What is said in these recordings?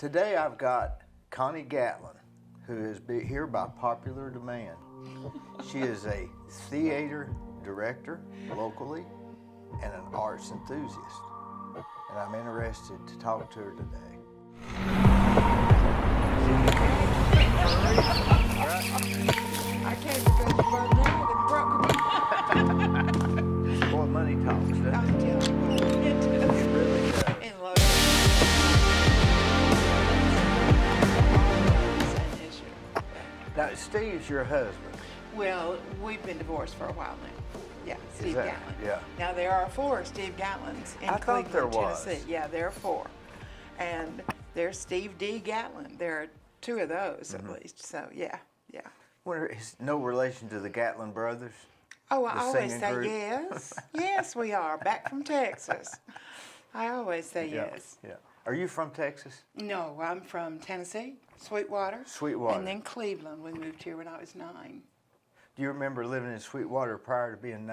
Today I've got Connie Gatlin, who is here by popular demand. She is a theater director locally and an arts enthusiast, and I'm interested to talk to her today. I came because of our dad and broke. Boy, money talks, doesn't it? I'm telling you, It really does. in love. Same issue. Now, Steve's your husband. Well, we've been divorced for a while now. Yeah, Steve that- Gatlin. yeah. Now there are 4 Steve Gatlins in I thought there Cleveland, was. Tennessee. Yeah, there are 4, and there's Steve D. Gatlin. There are 2 of those at least. So yeah. Wonder is no relation to the Gatlin brothers? Oh, I The always singing say group? yes. Yes, we are back from Texas. I always say yes. Yeah. Are you from Texas? No, I'm from Tennessee, Sweetwater. Sweetwater. And then Cleveland. We moved here when I was 9. Do you remember living in Sweetwater prior to being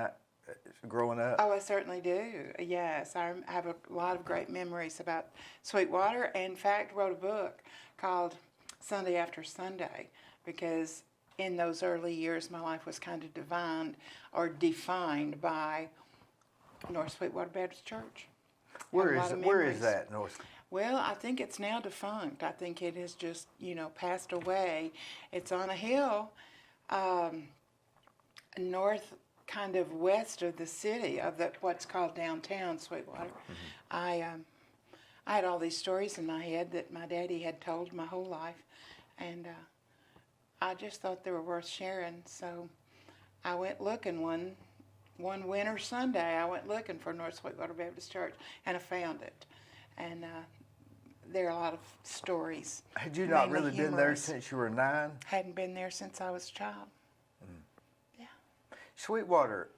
growing up? Oh, I certainly do. Yes, I have a lot of great memories about Sweetwater. In fact, wrote a book called Sunday After Sunday because in those early years, my life was kind of defined by North Sweetwater Baptist Church. Where Had a lot of is memories. that, North? Well, I think it's now defunct. I think it has just, passed away. It's on a hill, north, kind of west of the city, of what's called downtown Sweetwater. I had all these stories in my head that my daddy had told my whole life, and I just thought they were worth sharing. So I went looking one winter Sunday. I went looking for North Sweetwater Baptist Church, and I found it. And there are a lot of stories. Had you not mainly really been there humorous. since you were 9? Hadn't been there since I was a child. Sweetwater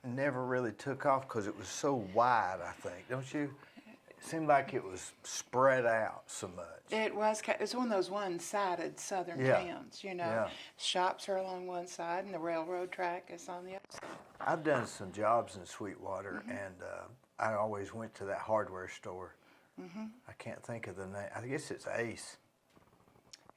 never really took off because it was so wide, I think, don't you? It seemed like it was spread out so much. It was one of those one-sided southern Yeah. towns, Yeah. Shops are along one side and the railroad track is on the other side. I've done some jobs in Sweetwater, and I always went to that hardware store. I can't think of the name. I guess it's Ace.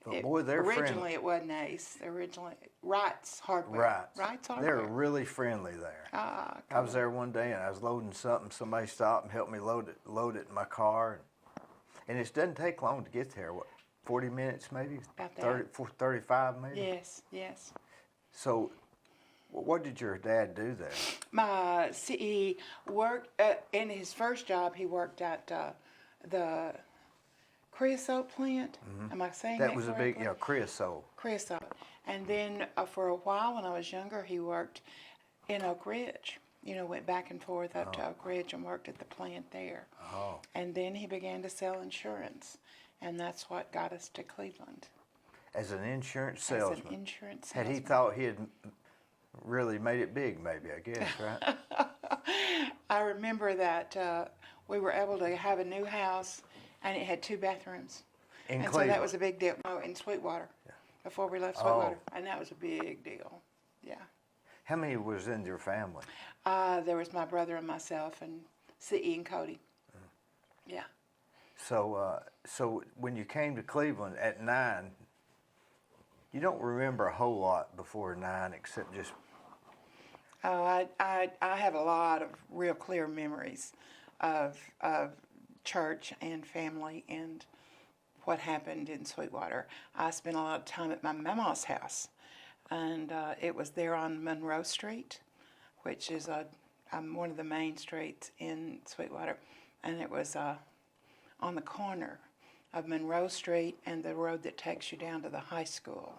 But boy, they're Originally friendly. it wasn't Ace. Originally, Wright's Hardware. Right. Wright's Hardware. They're really friendly there. Ah, I was there one day and I was loading something. Somebody stopped and helped me load it in my car. And it doesn't take long to get there. What, 40 minutes maybe? About that. 35 maybe? Yes. So what did your dad do there? He worked, in his first job, he worked at the creosote plant. Am I saying that That was a correctly? big, creosote. Creosote. And then for a while when I was younger, he worked in Oak Ridge. Went back and forth up to Oak Ridge and worked at the plant there. Oh. And then he began to sell insurance. And that's what got us to Cleveland. As an insurance As salesman. an insurance Had salesman. he thought he had really made it big, maybe, I guess, right? I remember that we were able to have a new house and it had 2 bathrooms. In And so Cleveland. that was a big deal. No, in Sweetwater. Before we left Sweetwater. And that was a big deal. Yeah. How many was in your family? There was my brother and myself and C.E. and Cody. Yeah. So when you came to Cleveland at 9, you don't remember a whole lot before 9 except just... Oh, I have a lot of real clear memories of church and family and what happened in Sweetwater. I spent a lot of time at my mama's house, and it was there on Monroe Street, which is one of the main streets in Sweetwater, and it was on the corner of Monroe Street and the road that takes you down to the high school.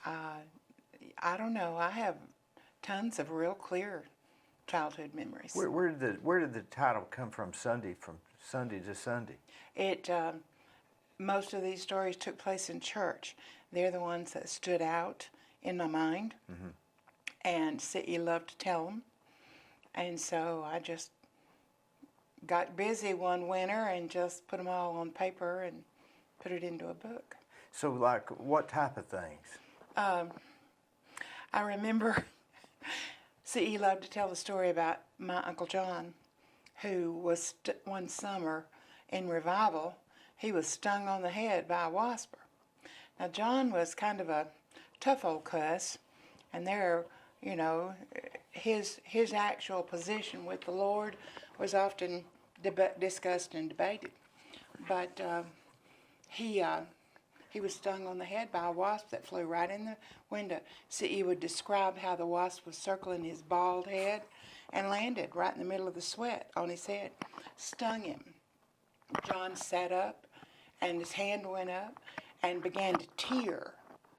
I don't know. I have tons of real clear childhood memories. Where did the title come from Sunday to Sunday? It most of these stories took place in church. They're the ones that stood out in my mind, and C.E. loved to tell them. And so I just got busy one winter and just put them all on paper and put it into a book. So, like, what type of things? I remember C.E. loved to tell the story about my Uncle John, who was one summer in revival, he was stung on the head by a wasp. Now, John was kind of a tough old cuss, and there, you know, his actual position with the Lord was often discussed and debated. But he was stung on the head by a wasp that flew right in the window. See, he would describe how the wasp was circling his bald head and landed right in the middle of the sweat on his head, stung him. John sat up, and his hand went up and began to tear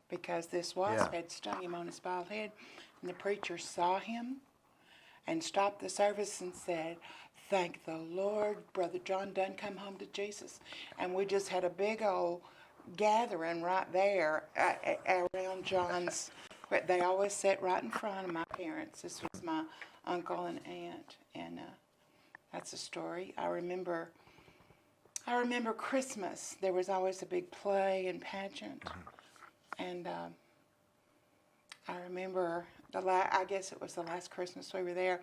because this wasp had stung him on his bald head. And the preacher saw him and stopped the service and said, "Thank the Lord, Brother John done come home to Jesus." And we just had a big old gathering right there around John's. They always sat right in front of my parents. This was my uncle and aunt, and that's a story. I remember Christmas. There was always a big play and pageant, and I remember I guess it was the last Christmas we were there.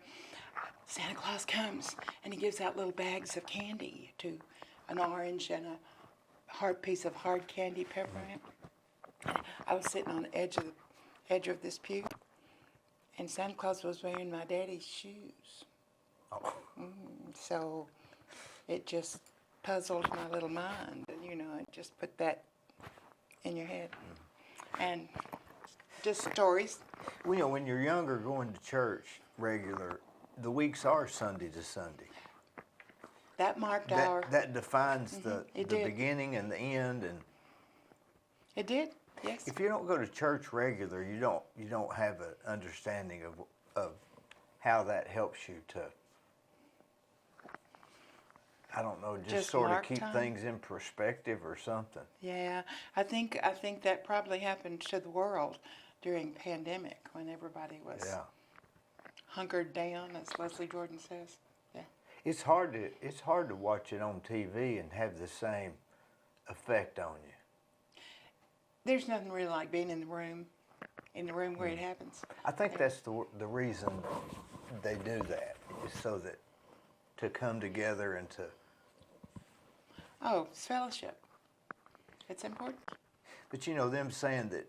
Santa Claus comes and he gives out little bags of candy, to an orange and a hard piece of hard candy peppermint. I was sitting on the edge of this pew, and Santa Claus was wearing my daddy's shoes. Oh. So it just puzzled my little mind, you know. It just put that in your head, and just stories. Well, you know, when you're younger, going to church regular, the weeks are Sunday to Sunday. That marked that defines the It did. beginning and the end. And It did, yes. if you don't go to church regular, you don't have an understanding of how that helps you to, I don't know, just sort of mark keep time. things in perspective or something. Yeah, I think that probably happened to the world during pandemic when everybody was hunkered down, as Leslie Jordan says. Yeah. It's hard to watch it on TV and have the same effect on you. There's nothing really like being in the room where it happens. I think that's the reason they do that, is so that to come together and to. Oh, it's fellowship. It's important. But you know, them saying that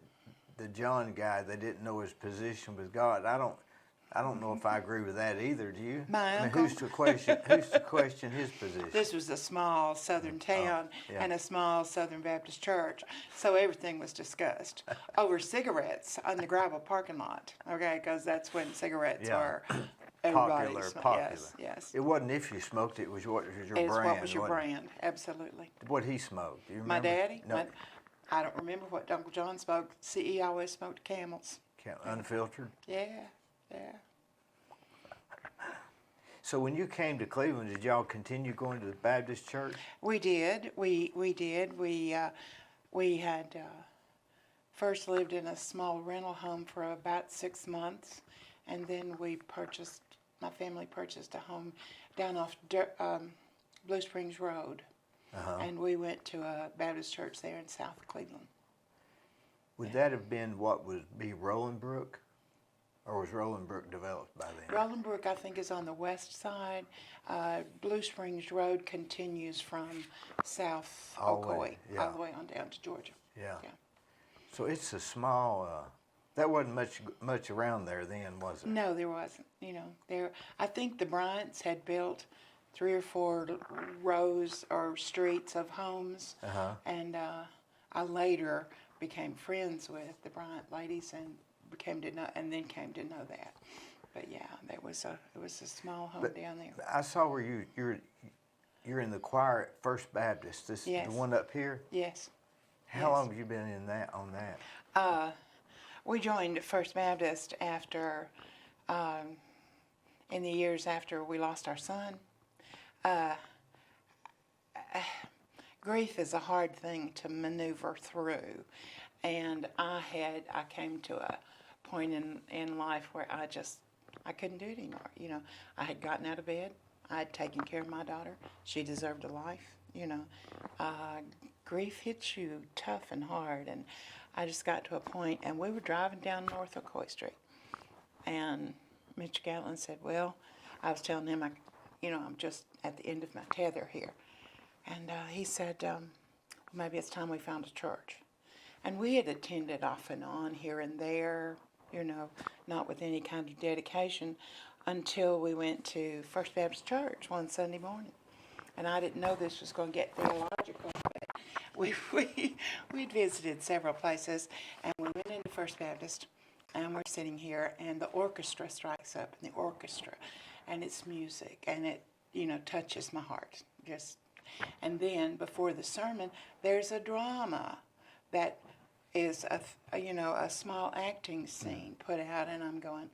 the John guy, they didn't know his position with God. I don't know if I agree with that either. Do you? My I mean, uncle. who's to question his position? This was a small southern town and a small Southern Baptist church, so everything was discussed over cigarettes on the gravel parking lot. Okay, because that's when cigarettes are Popular. Yes. It wasn't if you smoked; it was what was your It's brand. what was your wasn't it? brand? Absolutely. What he smoked? Do you My remember? daddy? No. I don't remember what Uncle John smoked. CE always smoked Camels. Unfiltered. Yeah. So when you came to Cleveland, did y'all continue going to the Baptist church? We did. We did. We had first lived in a small rental home for about 6 months, and then my family purchased a home down off Blue Springs Road, and we went to a Baptist church there in South Cleveland. Would that have been what would be Rolandbrook? Or was Rolandbrook developed by then? Rolandbrook, I think, is on the west side. Blue Springs Road continues from South All the way, Ocoee yeah. all the way on down to Georgia. Yeah. So it's a small. That wasn't much around there then, was it? No, there wasn't. You know, I think the Bryants had built 3 or 4 rows or streets of homes, and I later became friends with the Bryant ladies and came to know that. But yeah, it was a small home down there. I saw where you're in the choir at First Baptist. Yes. The one up here. Yes. How long have you been in on that? We joined First Baptist after, in the years after we lost our son. Grief is a hard thing to maneuver through, and I came to a point in life where I couldn't do it anymore. You know, I had gotten out of bed. I had taken care of my daughter. She deserved a life. You know, grief hits you tough and hard, and I just got to a point, and we were driving down North Ocoee Street, and Mr. Gatlin said, "Well," I was telling him, I'm just at the end of my tether here. And he said, maybe it's time we found a church. And we had attended off and on here and there, you know, not with any kind of dedication, until we went to First Baptist Church one Sunday morning. And I didn't know this was going to get theological, but we'd visited several places, and we went into First Baptist, and we're sitting here, and the orchestra strikes up, and the orchestra, and it's music, and it, you know, touches my heart, just. And then before the sermon, there's a drama that is a small acting scene put out, and I'm going,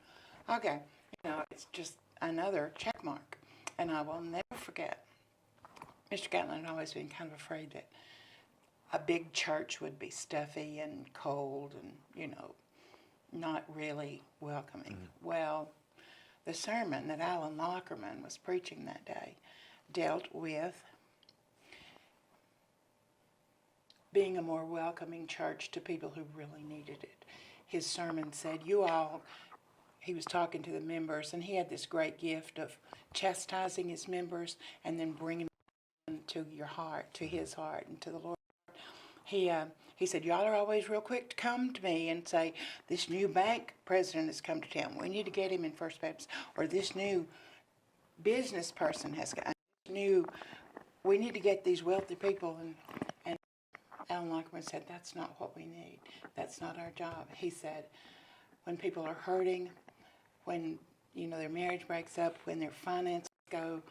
okay, you know, it's just another check mark. And I will never forget, Mr. Gatlin had always been kind of afraid that a big church would be stuffy and cold and, you know, not really welcoming. Well, the sermon that Alan Lockerman was preaching that day dealt with being a more welcoming church to people who really needed it. His sermon said, he was talking to the members, and he had this great gift of chastising his members and then bringing them to your heart, to his heart, and to the Lord. He said, y'all are always real quick to come to me and say, this new bank president has come to town. We need to get him in First Baptist. Or this new business person has got we need to get these wealthy people. And Alan Lockman said, that's not what we need. That's not our job. He said, when people are hurting, when, you know, their marriage breaks up, when their finances go,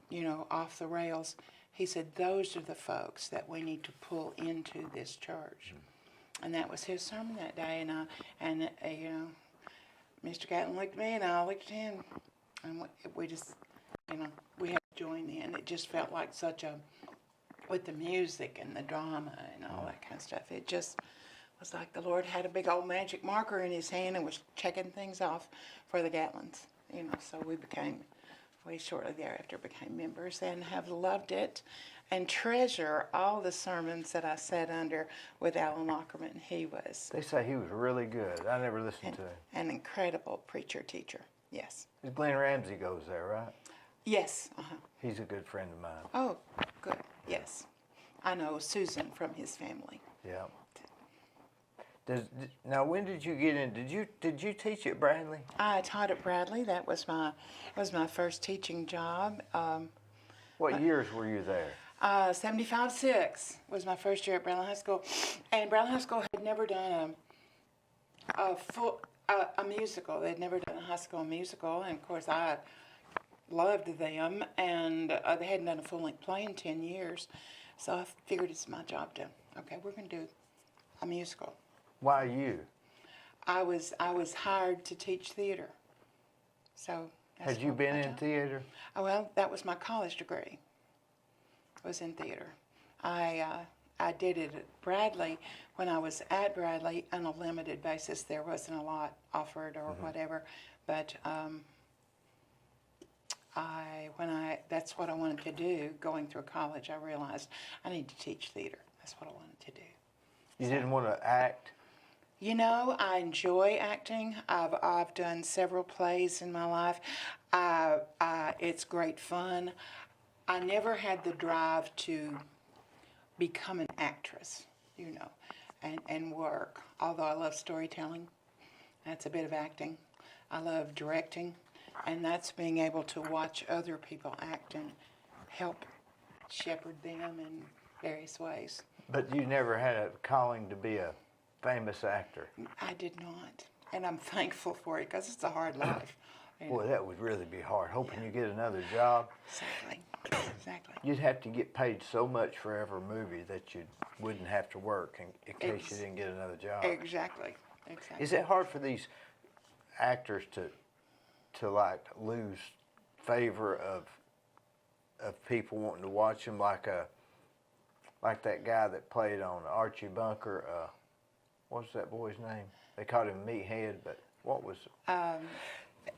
you know, off the rails, he said, those are the folks that we need to pull into this church. And that was his sermon that day. And you know, Mr. Gatlin looked at me, and I looked at him. And we just, you know, we had to join in. It just felt like with the music and the drama and all that kind of stuff, it just was like the Lord had a big old magic marker in his hand and was checking things off for the Gatlins. You know, so we shortly thereafter became members and have loved it and treasure all the sermons that I sat under with Alan Lockerman. They say he was really good. I never listened to him. An incredible preacher, teacher, yes. Glenn Ramsey goes there, right? Yes. He's a good friend of mine. Oh, good, yes. I know Susan from his family. Yeah. Now, when did you get in? Did you teach at Bradley? I taught at Bradley. That was my first teaching job. What years were you there? 75-6 was my first year at Bradley High School, and Bradley High School had never done a musical. They'd never done a high school musical, and of course I loved them, and they hadn't done a full-length play in 10 years, so I figured it's my job to, okay, we're going to do a musical. Why you? I was hired to teach theater. So had you been in theater? Oh, well, that was my college degree. Was in theater. I did it at Bradley. When I was at Bradley on a limited basis, there wasn't a lot offered or whatever, but that's what I wanted to do. Going through college, I realized I need to teach theater. That's what I wanted to do. You didn't want to act? You know, I enjoy acting. I've done several plays in my life. It's great fun. I never had the drive to become an actress, you know, and work. Although I love storytelling, that's a bit of acting. I love directing, and that's being able to watch other people act and help shepherd them in various ways. But you never had a calling to be a famous actor? I did not, and I'm thankful for it because it's a hard life. Boy, that would really be hard, hoping you get another job. Exactly. You'd have to get paid so much for every movie that you wouldn't have to work in case you didn't get another job. Exactly. Is it hard for these actors to like lose favor of people wanting to watch them, like that guy that played on Archie Bunker? What's that boy's name? They called him Meathead, but what was?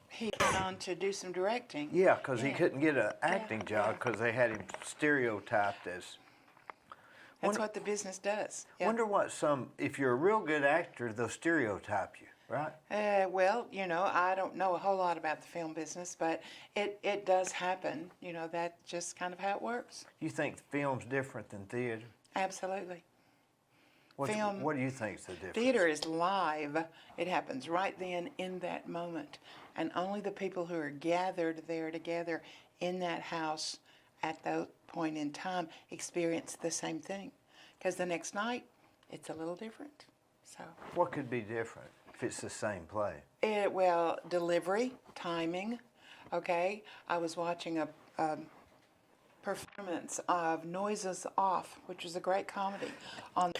He went on to do some directing. Yeah, because he couldn't get an acting job because they had him stereotyped as. That's what the business does. Yeah. Wonder what if you're a real good actor, they'll stereotype you, right? Well, I don't know a whole lot about the film business, but it does happen. That's just kind of how it works. You think film's different than theater? Absolutely. What do you think is the difference? Theater is live. It happens right then in that moment. And only the people who are gathered there together in that house at that point in time experience the same thing. Because the next night, it's a little different. So. What could be different if it's the same play? Well, delivery, timing. Okay, I was watching a performance of Noises Off, which was a great comedy on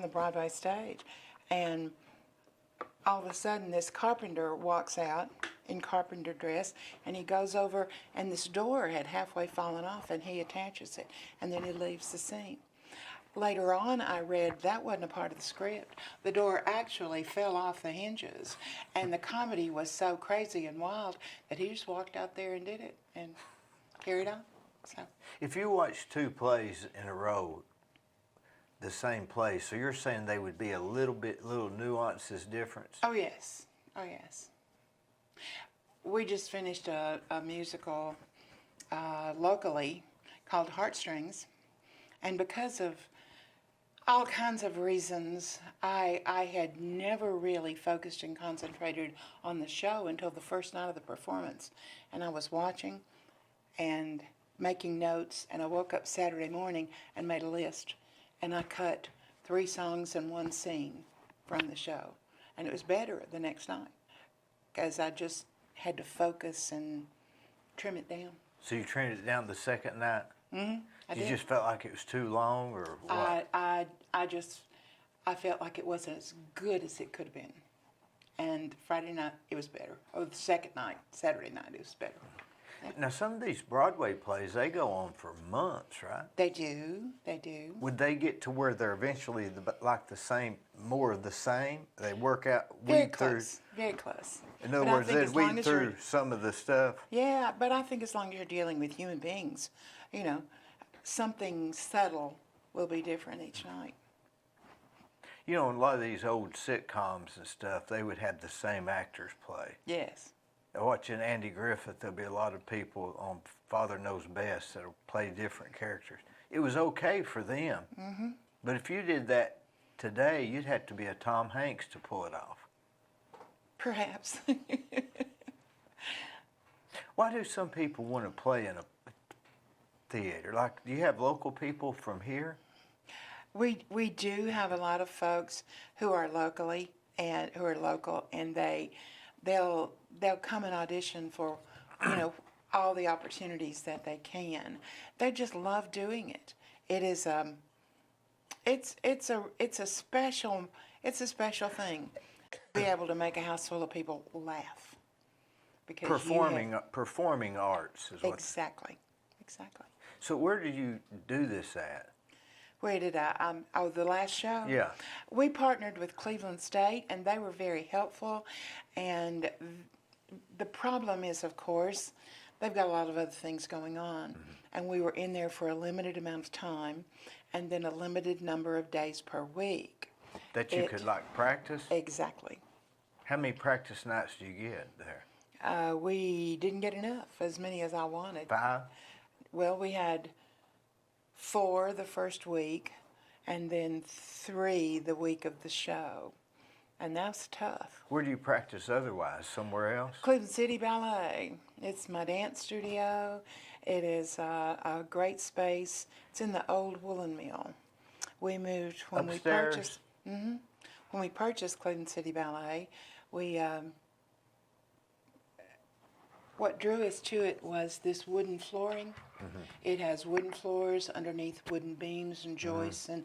the Broadway stage, and all of a sudden this carpenter walks out in carpenter dress, and he goes over, and this door had halfway fallen off, and he attaches it, and then he leaves the scene. Later on, I read that wasn't a part of the script. The door actually fell off the hinges, and the comedy was so crazy and wild that he just walked out there and did it and carried on. So. If you watch two plays in a row, the same play, so you're saying they would be a little nuances difference? Oh yes, oh yes. We just finished a musical locally called Heartstrings, and because of all kinds of reasons, I had never really focused and concentrated on the show until the first night of the performance, and I was watching and making notes, and I woke up Saturday morning and made a list, and I cut 3 songs and 1 scene from the show, and it was better the next night because I just had to focus and trim it down. So you trimmed it down the second night? Mm-hmm. I did. You just felt like it was too long, or what? I felt like it wasn't as good as it could have been, and Friday night it was better. Or the second night, Saturday night, it was better. Now, some of these Broadway plays, they go on for months, right? They do. Would they get to where they're eventually like the same, more of the same? They work out, Very weed through. close. Very close. In other But I words, think they'd as long weed as you're- through some of the stuff. Yeah, but I think as long as you're dealing with human beings, something subtle will be different each night. You know, in a lot of these old sitcoms and stuff, they would have the same actors play. Yes. Watching Andy Griffith, there'll be a lot of people on Father Knows Best that'll play different characters. It was okay for them. Mm-hmm. But if you did that today, you'd have to be a Tom Hanks to pull it off. Perhaps. Why do some people want to play in a theater? Like, do you have local people from here? We do have a lot of folks who are local, and they'll come and audition for, all the opportunities that they can. They just love doing it. It is it's a special thing to be able to make a house full of people laugh. Because Performing arts is what. Exactly. So where did you do this at? Where did I? The last show? Yeah. We partnered with Cleveland State, and they were very helpful. And the problem is, of course, they've got a lot of other things going on. Mm-hmm. And we were in there for a limited amount of time, and then a limited number of days per week. That you could, practice? Exactly. How many practice nights do you get there? We didn't get enough, as many as I wanted. 5? Well, we had 4 the first week, and then 3 the week of the show. And that's tough. Where do you practice otherwise? Somewhere else? Cleveland City Ballet. It's my dance studio. It is a great space. It's in the old woolen mill. We moved when Upstairs? we purchased. Mm-hmm, when we purchased Cleveland City Ballet, we what drew us to it was this wooden flooring. Mm-hmm. It has wooden floors underneath wooden beams and joists, mm-hmm.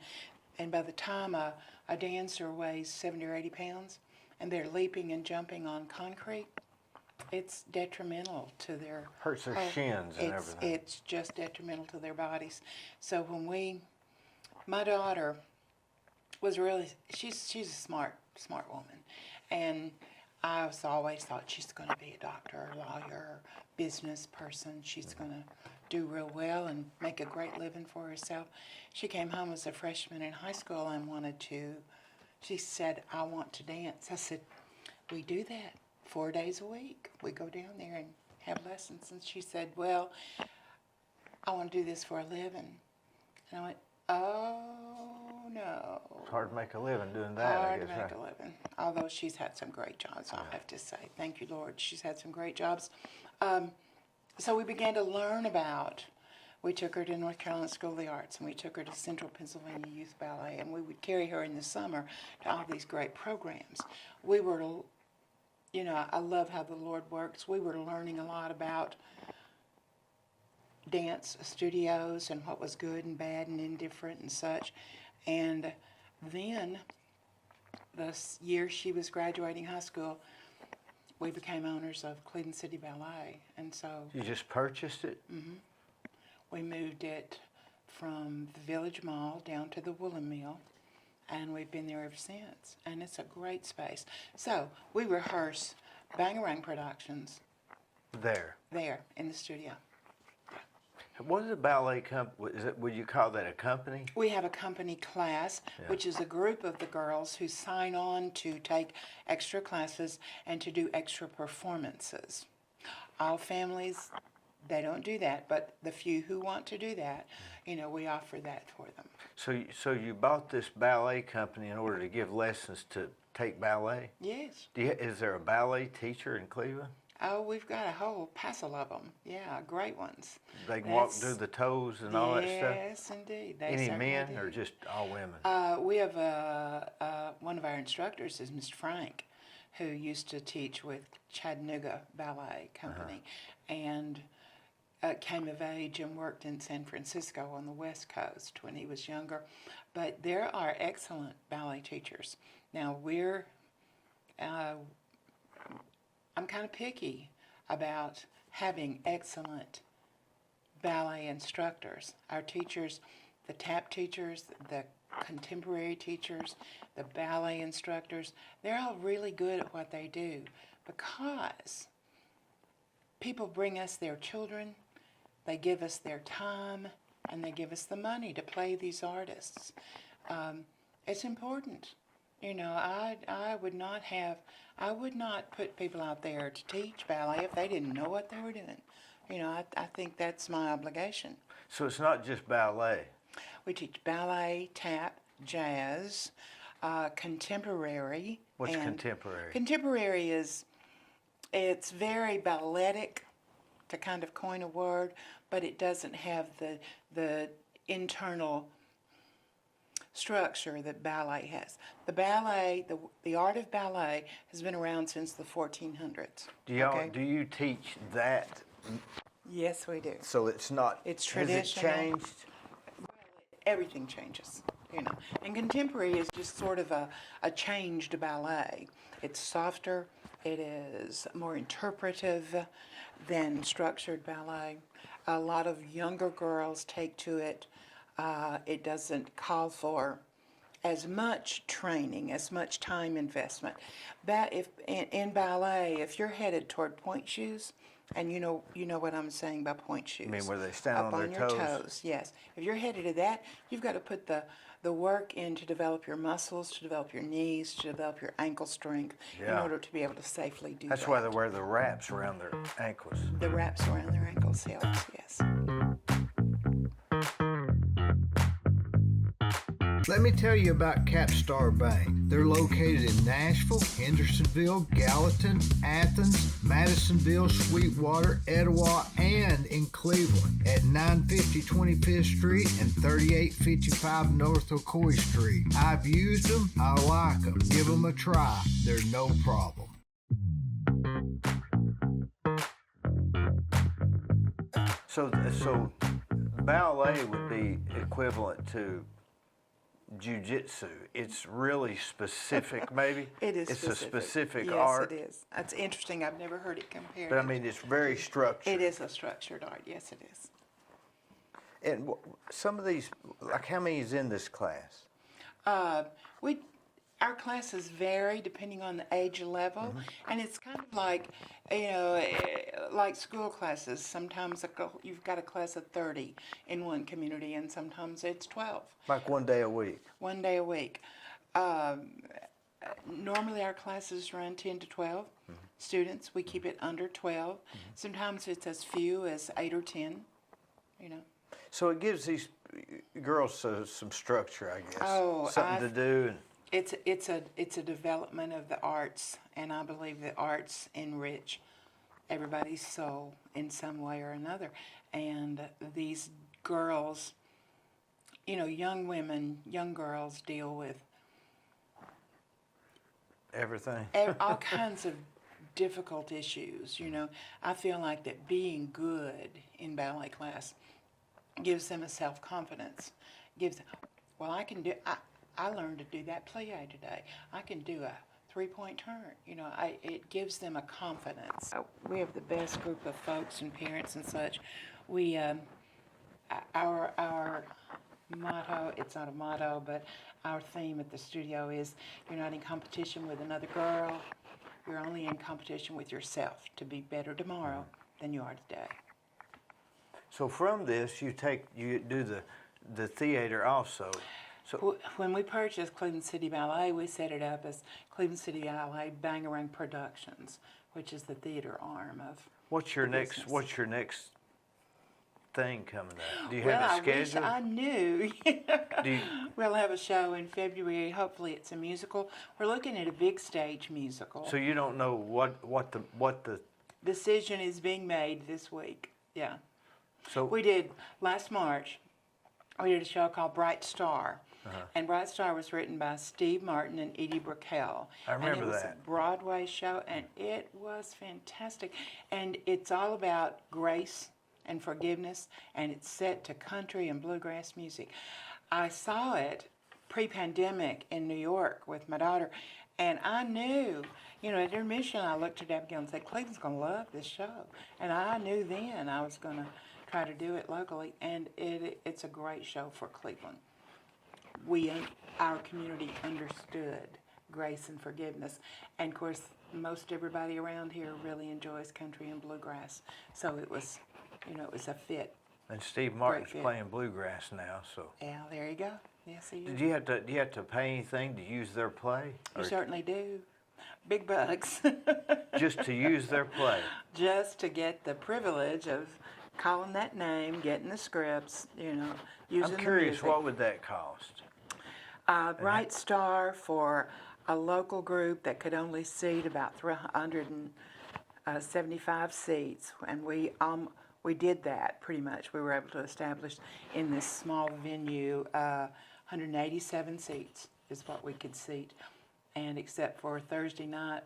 and by the time a dancer weighs 70 or 80 pounds, and they're leaping and jumping on concrete, it's detrimental to their... Hurts their shins and everything. It's just detrimental to their bodies. So when my daughter was really, she's a smart woman, and I always thought she's going to be a doctor, a lawyer, business person. She's going to do real well and make a great living for herself. She came home as a freshman in high school and she said, I want to dance. I said, we do that 4 days a week. We go down there and have lessons. And she said, well, I want to do this for a living. And I went, oh, no. It's hard to make a living doing that, Hard I guess, to make right? a living. Although she's had some great jobs, I'll have to say. Thank you, Lord. She's had some great jobs. So we began to learn about. We took her to North Carolina School of the Arts, and we took her to Central Pennsylvania Youth Ballet, and we would carry her in the summer to all these great programs. We were, you know, I love how the Lord works. We were learning a lot about dance studios and what was good and bad and indifferent and such. And then, the year she was graduating high school, we became owners of Cleveland City Ballet, and so You just purchased it? we moved it from the Village Mall down to the Woolen Mill, and we've been there ever since. And it's a great space. So we rehearse Bangarang productions There. there in the studio. What is a ballet company? Would you call that a company? We have a company class, which is a group of the girls who sign on to take extra classes and to do extra performances. All families, they don't do that, but the few who want to do that, you know, we offer that for them. So you bought this ballet company in order to give lessons to take ballet? Yes. Is there a ballet teacher in Cleveland? Oh, we've got a whole passel of them. Yeah, great ones. They can walk through the toes and all that stuff? Yes, indeed. They Any certainly men do. or just all women? We have one of our instructors is Mr. Frank, who used to teach with Chattanooga Ballet Company, and came of age and worked in San Francisco on the West Coast when he was younger. But there are excellent ballet teachers. Now I'm kind of picky about having excellent ballet instructors. Our teachers, the tap teachers, the contemporary teachers, the ballet instructors, they're all really good at what they do because people bring us their children, they give us their time, and they give us the money to play these artists. It's important. You know, I would not put people out there to teach ballet if they didn't know what they were doing. You know, I think that's my obligation. So it's not just ballet. We teach ballet, tap, jazz, contemporary. What's and contemporary? Contemporary it's very balletic, to kind of coin a word, but it doesn't have the internal structure that ballet has. The ballet, the art of ballet has been around since the 1400s. Do you teach that? Yes, we do. So it's not. It's Has it traditional. changed? Everything changes, you know. And contemporary is just sort of a changed ballet. It's softer. It is more interpretive than structured ballet. A lot of younger girls take to it. It doesn't call for as much training, as much time investment. But if in ballet, if you're headed toward point shoes, and you know what I'm saying by point shoes. I mean, where they stand up on their your toes? toes. Yes. If you're headed to that, you've got to put the work in to develop your muscles, to develop your knees, to develop your ankle strength in Yeah. order to be able to safely do That's that. why they wear the wraps around their ankles. The wraps around their ankles helps, yes. Let me tell you about Capstar Bank. They're located in Nashville, Hendersonville, Gallatin, Athens, Madisonville, Sweetwater, Etowah, and in Cleveland at 950 25th Street and 3855 North Ocoee Street. I've used them. I like them. Give them a try. They're no problem. So ballet would be equivalent to jiu-jitsu. It's really specific, maybe? It is It's specific. a specific yes, art. Yes, it is. That's interesting. I've never heard it compared. But I mean, it's very structured. It is a structured art. Yes, it is. And some of these, like how many is in this class? Our classes vary depending on the age level, and it's kind of like, like school classes. Sometimes you've got a class of 30 in one community, and sometimes it's 12. Like one day a week. One day a week. Normally our classes run 10 to 12 students. We keep it under 12. Sometimes it's as few as 8 or 10, you know. So it gives these girls some structure, I guess. Oh, something to do. And it's a development of the arts, and I believe the arts enrich everybody's soul in some way or another. And these girls, you know, young women, young girls deal with everything. all kinds of difficult issues, you know. I feel like that being good in ballet class gives them a self-confidence. Well, I learned to do that plie today. I can do a three-point turn. You know, it gives them a confidence. We have the best group of folks and parents and such. We, our motto, it's not a motto, but our theme at the studio is, you're not in competition with another girl, you're only in competition with yourself to be better tomorrow than you are today. So from this, you do the theater also. So when we purchased Cleveland City Ballet, we set it up as Cleveland City Ballet Bangarang Productions, which is the theater arm of what's your the next business. thing coming up? Do you Well, have a schedule? I knew. Do you, We'll have a show in February. Hopefully, it's a musical. We're looking at a big stage musical. so you don't know what the Decision is being made this week. Yeah. so We did, last March, we did a show called Bright Star. And Bright Star was written by Steve Martin and Edie Brickell. I remember and it was that. a Broadway show, and it was fantastic. And it's all about grace and forgiveness, and it's set to country and bluegrass music. I saw it pre-pandemic in New York with my daughter, and I knew, you know, at intermission I looked at Abigail and said, Cleveland's going to love this show. And I knew then I was going to try to do it locally, and it's a great show for Cleveland. Our community understood grace and forgiveness, and of course most everybody around here really enjoys country and bluegrass, so it was, you know, it was a fit. and Steve Martin's fit. playing bluegrass now, so Yeah, there you go. Yes, he is. do you have to pay anything to use their play? You Or certainly do. Big bucks. just to use their play? Just to get the privilege of calling that name, getting the scripts, you know, using I'm curious, the music. what would that cost? Bright Star for a local group that could only seat about 375 seats, and we did that pretty much. We were able to establish in this small venue 187 seats is what we could seat, and except for Thursday night,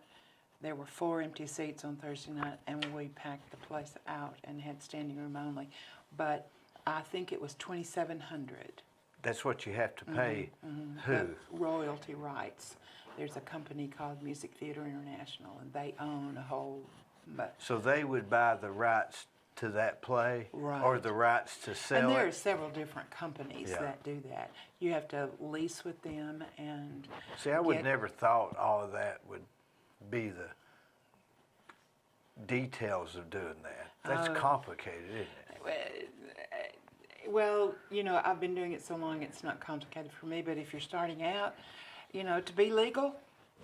there were 4 empty seats on Thursday night, and we packed the place out and had standing room only. But I think it was 2,700. That's what you have to pay. Who? The royalty rights. There's a company called Music Theater International, and they own a whole. But So they would buy the rights to that play, or Right. the rights to sell and there it. are several different companies Yeah. that do that. You have to lease with them and. See, I would get- never thought all of that would be the details of doing that. That's complicated, isn't it? Well, you know, I've been doing it so long, it's not complicated for me. But if you're starting out, you know, to be legal,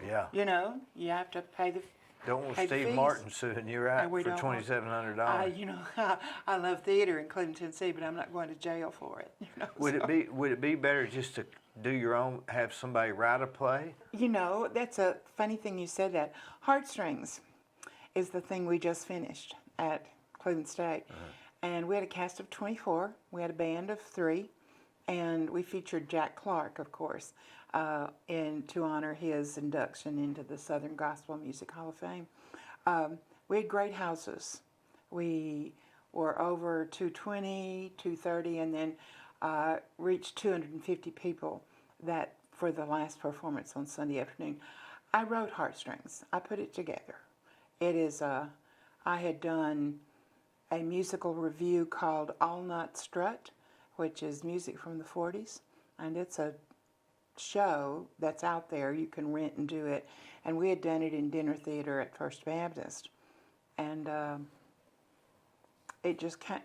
Yeah. you know, you have to pay the. Don't want pay the Steve fees. Martin suing you, right, And we for don't want- $2,700. You know, I love theater in Cleveland, Tennessee, but I'm not going to jail for it. You know, Would it be better just to do your own, have somebody write a play? You know, that's a funny thing you said that. Heartstrings is the thing we just finished at Cleveland State. And we had a cast of 24. We had a band of 3. And we featured Jack Clark, of course, to honor his induction into the Southern Gospel Music Hall of Fame. We had great houses. We were over 220, 230, and then reached 250 people that for the last performance on Sunday afternoon. I wrote Heartstrings. I put it together. It is, I had done a musical review called All Night Strut, which is music from the 40s, and it's a show that's out there. You can rent and do it, and we had done it in dinner theater at First Baptist, and it just came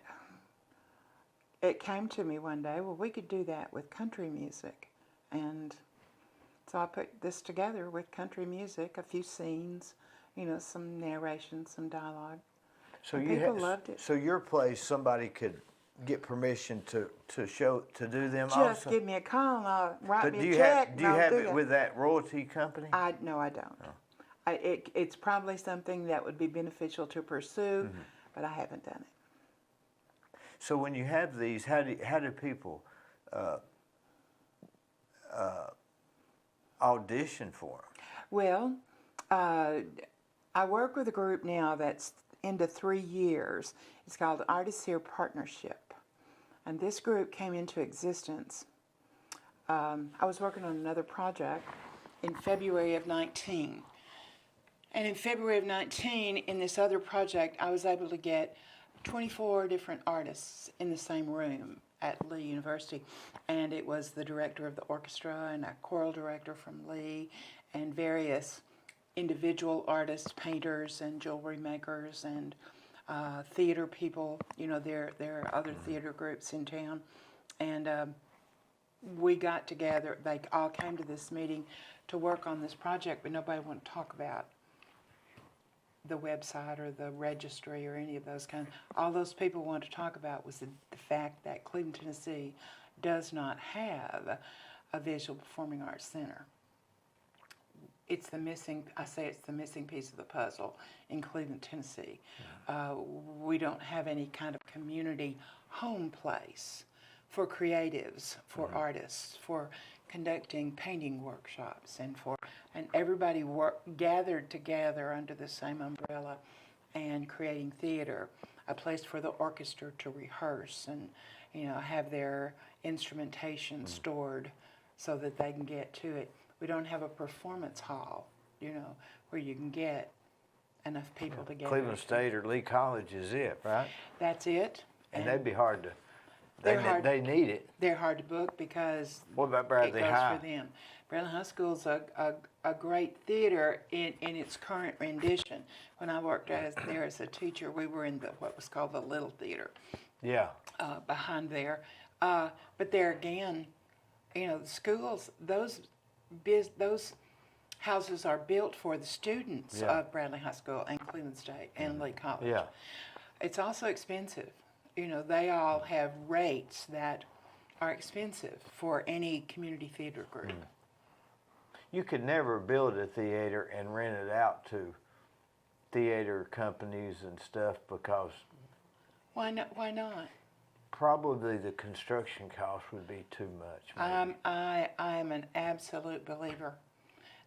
to me one day, well, we could do that with country music, and So I put this together with country music, a few scenes, some narration, some dialogue. So and people loved it. So your place, somebody could get permission to do them Just also? give me a call and I'll write But me do a you check. have, do you have it with that royalty company? No, I don't. Oh. It's probably something that would be beneficial to pursue, but I haven't done it. So when you have these, how do people audition for them? Well, I work with a group now that's into 3 years. It's called Artists Here Partnership. And this group came into existence. I was working on another project in February of 19. And in February of 19, in this other project, I was able to get 24 different artists in the same room at Lee University. And it was the director of the orchestra and a choral director from Lee and various individual artists, painters and jewelry makers and theater people. There are other theater groups in town. And we got together. They all came to this meeting to work on this project, but nobody wanted to talk about the website or the registry or any of those kinds. All those people wanted to talk about was the fact that Cleveland, Tennessee does not have a visual performing arts center. It's the missing piece of the puzzle in Cleveland, Tennessee. We don't have any kind of community home place for creatives, for artists, for conducting painting workshops, and everybody gathered together under the same umbrella and creating theater, a place for the orchestra to rehearse and have their instrumentation stored so that they can get to it. We don't have a performance hall, where you can get enough people together. Cleveland State or Lee College is it, right? That's it. And they'd be hard to. They need it. They're hard to book because What about Bradley it goes High? for them. Bradley High School's a great theater in its current rendition. When I worked there as a teacher, we were in what was called the Little Theater. Yeah. Behind there. But there again, the schools, those houses are built for the students of Bradley High School and Cleveland State and Lee College. Yeah. It's also expensive. They all have rates that are expensive for any community theater group. You could never build a theater and rent it out to theater companies and stuff because... Why not? Probably the construction cost would be too much. I am an absolute believer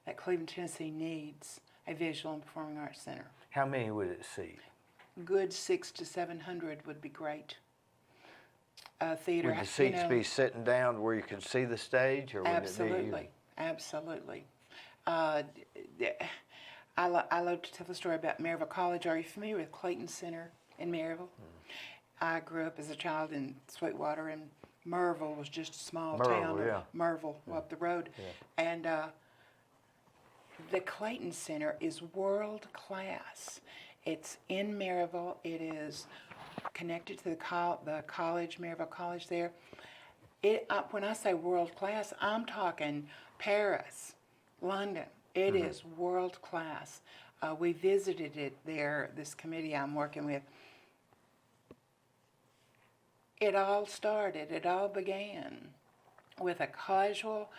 that Cleveland, Tennessee needs a visual and performing arts center. How many would it seat? Good 600 to 700 would be great. Theater. Would the seats be sitting down where you could see the stage, or would absolutely, absolutely. I love to tell the story about Maryville College. Are you familiar with Clayton Center in Maryville? I grew up as a child in Sweetwater, and Maryville was just a small town. Maryville, up the road. Yeah. And the Clayton Center is world class. It's in Maryville. It is connected to the college, Maryville College there. When I say world class, I'm talking Paris, London. It is world class. We visited it there, this committee I'm working with. It all began with a casual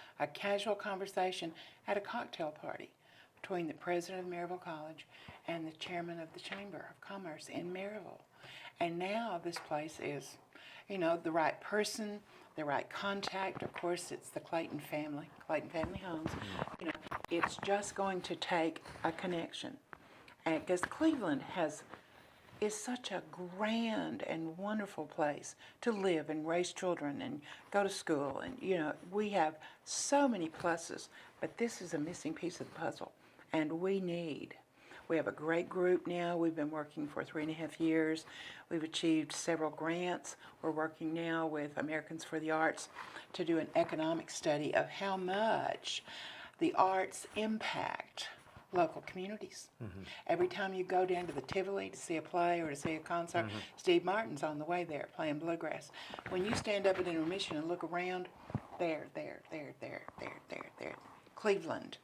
conversation at a cocktail party between the president of Maryville College and the chairman of the Chamber of Commerce in Maryville. And now this place is, the right person, the right contact. Of course, it's the Clayton Family Homes. It's just going to take a connection. And because Cleveland is such a grand and wonderful place to live and raise children and go to school. And, we have so many pluses, but this is a missing piece of the puzzle. And we have a great group now. We've been working for 3.5 years. We've achieved several grants. We're working now with Americans for the Arts to do an economic study of how much the arts impact local communities. Every time you go down to the Tivoli to see a play or to see a concert, Steve Martin's on the way there playing bluegrass. When you stand up at intermission and look around, there, Cleveland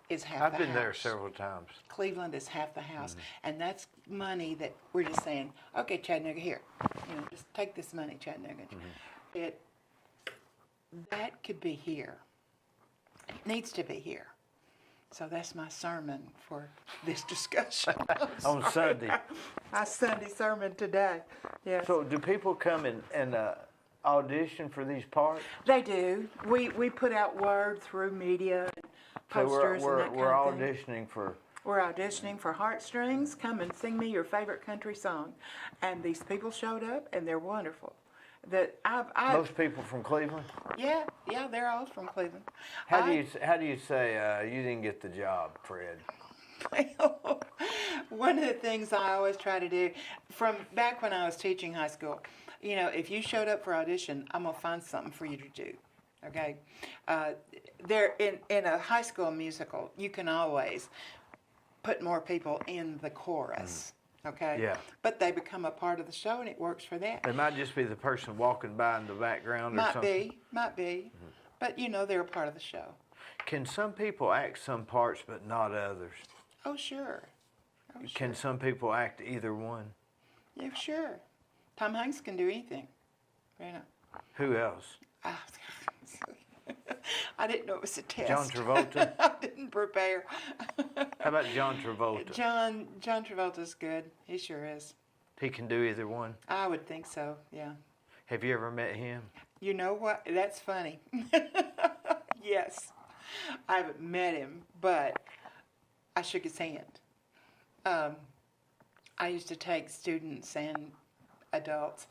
is half I've the been house. there several times. Cleveland is half the house, and that's money that we're just saying, okay, Chattanooga, here, just take this money, Chattanooga. That could be here. It needs to be here. So that's my sermon for this discussion. On Sunday. My Sunday sermon today. Yes. So do people come and audition for these parts? They do. We put out word through media and So posters we're and that kind of thing. auditioning for. We're auditioning for Heartstrings. Come and sing me your favorite country song. And these people showed up, and they're wonderful. Most people from Cleveland. Yeah, they're all from Cleveland. How do you say you didn't get the job, Fred? Well, one of the things I always try to do, from back when I was teaching high school, if you showed up for audition, I'm gonna find something for you to do. Okay, there in a high school musical, you can always put more people in the chorus. Okay. Yeah. But they become a part of the show, and it works for that. It might just be the person walking by in the background or something. Might be. But they're a part of the show. Can some people act some parts but not others? Oh, sure. Can some people act either one? Yeah, sure. Tom Hanks can do anything. Who else? I didn't know it was a test. John Travolta? I didn't prepare. How about John Travolta? John Travolta's good. He sure is. He can do either one? I would think so, yeah. Have you ever met him? You know what? That's funny. Yes. I haven't met him, but I shook his hand. I used to take students and adults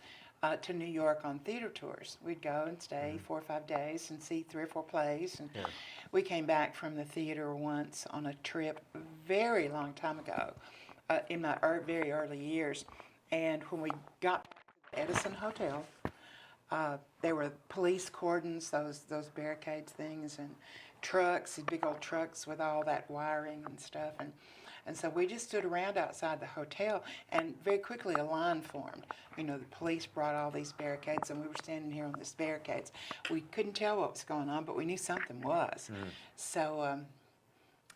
to New York on theater tours. We'd go and stay 4 or 5 days and see 3 or 4 plays. And we came back from the theater once on a trip a very long time ago, in my very early years. And when we got to the Edison Hotel, there were police cordons, those barricade things, and trucks, these big old trucks with all that wiring and stuff. And so we just stood around outside the hotel, and very quickly a line formed. The police brought all these barricades, and we were standing here on these barricades. We couldn't tell what was going on, but we knew something was. So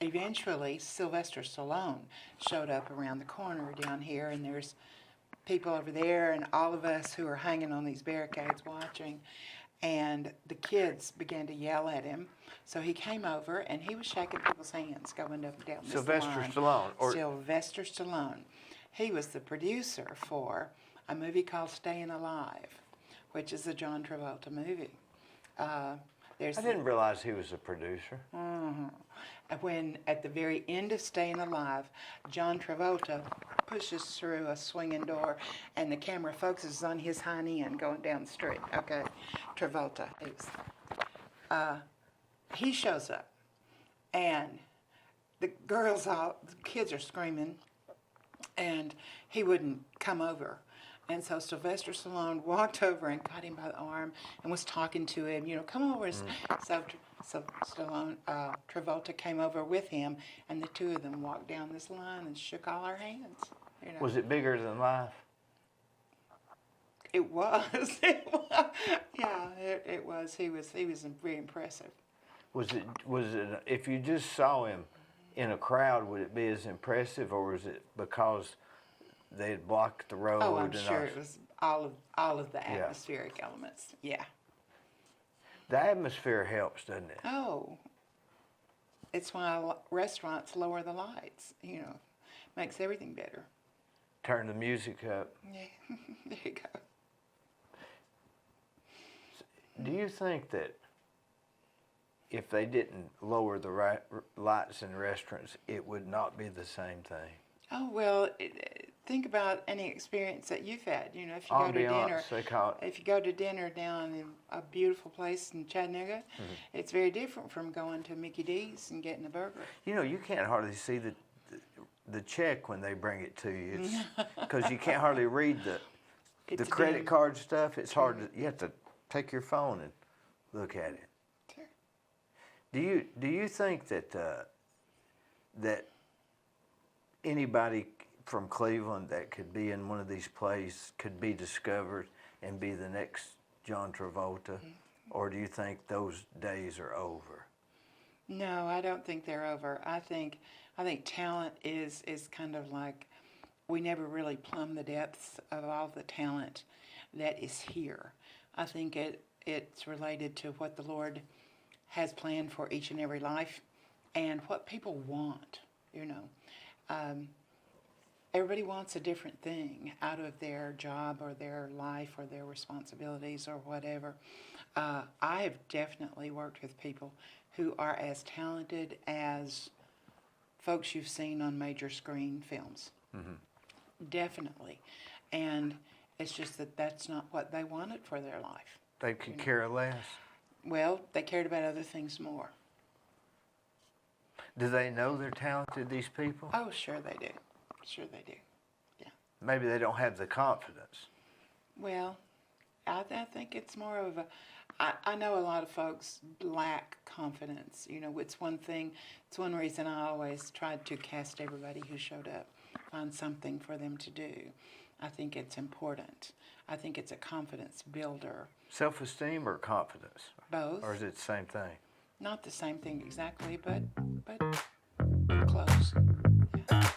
eventually, Sylvester Stallone showed up around the corner down here, and there's people over there, and all of us who are hanging on these barricades watching. And the kids began to yell at him. So he came over, and he was shaking people's hands going up and down this Sylvester line. Stallone. Sylvester Stallone. He was the producer for a movie called Staying Alive, which is a John Travolta movie. I didn't realize he was a producer. When, at the very end of Staying Alive, John Travolta pushes through a swinging door, and the camera focuses on his hind end going down the street. Okay, Travolta. He shows up, and the kids are screaming, and he wouldn't come over. And so Sylvester Stallone walked over and got him by the arm and was talking to him, come over. So Stallone, Travolta came over with him, and the two of them walked down this line and shook all our hands. Was it bigger than life? It was. It was. Yeah, it was. He was very impressive. Was it? If you just saw him in a crowd, would it be as impressive, or was it because they had blocked the road? Oh, I'm sure it was all of the atmospheric elements. Yeah. The atmosphere helps, doesn't it? Oh, it's why restaurants lower the lights. Makes everything better. Turn the music up. Yeah, there you go. Do you think that if they didn't lower the lights in restaurants, it would not be the same thing? Oh, well, think about any experience that you've had. If you go to dinner, if you go to dinner down in a beautiful place in Chattanooga, it's very different from going to Mickey D's and getting a burger. You can't hardly see the check when they bring it to you. It's because you can't hardly read the credit card stuff. It's hard to, you have to take your phone and look at it. Sure. Do you think that that anybody from Cleveland that could be in one of these plays could be discovered and be the next John Travolta, or do you think those days are over? No, I don't think they're over. I think talent is kind of like we never really plumb the depths of all the talent that is here. I think it's related to what the Lord has planned for each and every life and what people want, you know. Everybody wants a different thing out of their job or their life or their responsibilities or whatever. I have definitely worked with people who are as talented as folks you've seen on major screen films. Definitely. And it's just that that's not what they wanted for their life. They could care less. Well, they cared about other things more. Do they know they're talented, these people? Oh, sure they do. Sure they do. Yeah. Maybe they don't have the confidence. Well, I think it's more of a. I know a lot of folks lack confidence. You know, it's one thing. It's one reason I always tried to cast everybody who showed up, find something for them to do. I think it's important. I think it's a confidence builder. Self-esteem or confidence? Both. Or is it the same thing? Not the same thing exactly, but close. Yeah.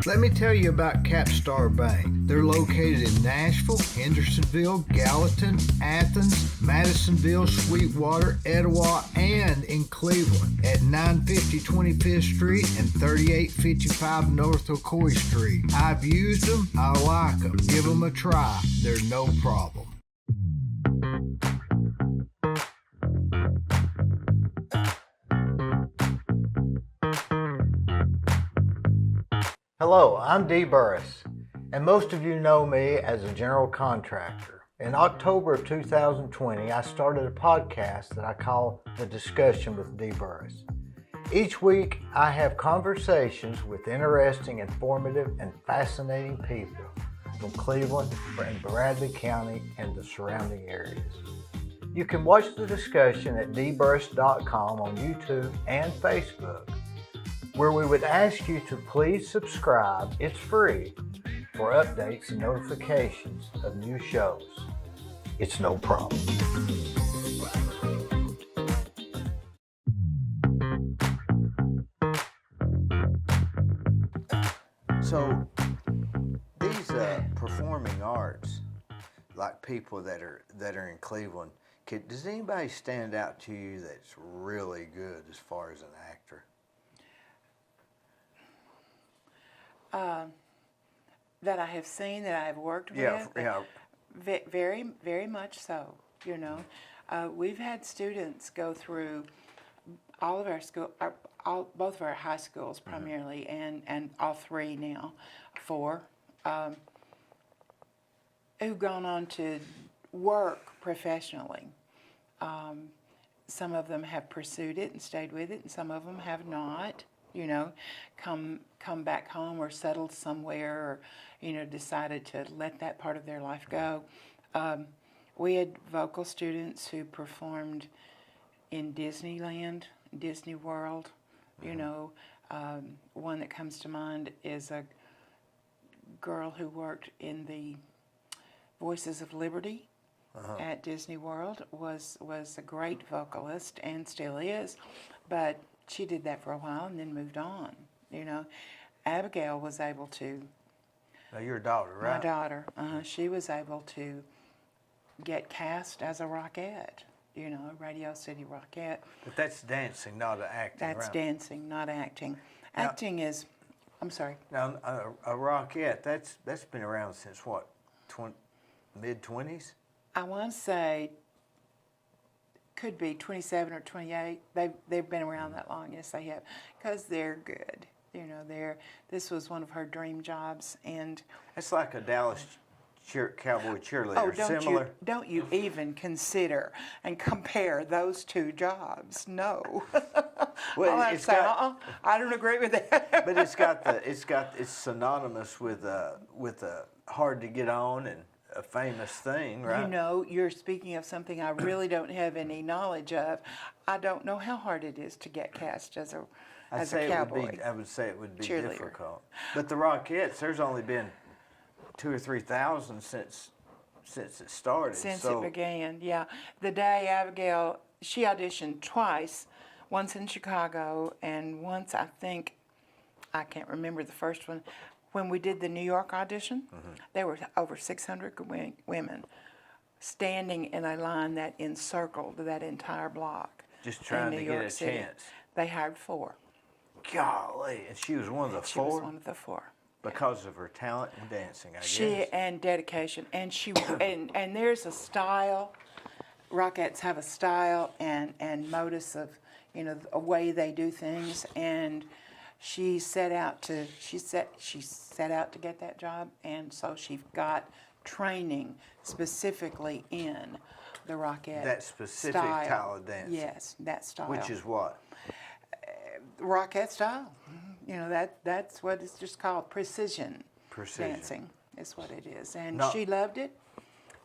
Let me tell you about Capstar Bank. They're located in Nashville, Hendersonville, Gallatin, Athens, Madisonville, Sweetwater, Etowah, and in Cleveland at 950 25th Street and 3855 North Ocoee Street. I've used them. I like them. Give them a try. They're no problem. Hello, I'm Dee Burris, and most of you know me as a general contractor. In October of 2020, I started a podcast that I call The Discussion with Dee Burris. Each week, I have conversations with interesting, informative, and fascinating people from Cleveland and Bradley County and the surrounding areas. You can watch the discussion at dburris.com on YouTube and Facebook, where we would ask you to please subscribe, it's free, for updates and notifications of new shows. It's no problem. So these performing arts, like people that are in Cleveland, does anybody stand out to you that's really good as far as an actor? That I have seen, that I have worked with. Yeah. Very, very much so. You know, we've had students go through all of our school, both of our high schools primarily, and all three now, four, who've gone on to work professionally. Some of them have pursued it and stayed with it, and some of them have not. You know, come back home or settled somewhere, or, you know, decided to let that part of their life go. We had vocal students who performed in Disneyland, Disney World. You know, one that comes to mind is a girl who worked in the Voices of Liberty at Disney World, was a great vocalist and still is, but she did that for a while and then moved on. You know, Abigail was able to. Now, your daughter, right? My daughter. She was able to get cast as a rockette. You know, a Radio City rockette. But that's dancing, not acting. That's right? dancing, not acting. Acting is. I'm sorry. Now, a rockette, that's been around since what, mid-20s? I want to say. Could be 27 or 28. They've been around that long. Yes, they have, because they're good. You know, this was one of her dream jobs, and it's like a Dallas cowboy cheerleader. Don't you even consider and compare those two jobs? No. Well, I don't agree with that. But it's synonymous with a hard to get on and a famous thing, right? You know, you're speaking of something I really don't have any knowledge of. I don't know how hard it is to get cast as a cowboy. I would say it would be cheerleader. Difficult. But the Rockettes, there's only been 2,000 or 3,000 since it started. Since so it began, yeah. The day Abigail, she auditioned twice, once in Chicago and once I can't remember the first one. When we did the New York audition, there were over 600 women standing in a line that encircled that entire block. just trying in to New get York a City. chance. They hired 4. Golly, and she was one of the She was 4 one of the 4. because of her talent in dancing, I She guess. and dedication, and she and there's a style. Rockettes have a style and modus of, you know, a way they do things, and she set out to get that job, and so she got training specifically in the Rockette That specific style. style of dancing. Yes, that style. Which is what? Rockette style. You know, that's what it's just called, precision. Precision. Dancing is what it is. And No. she loved it.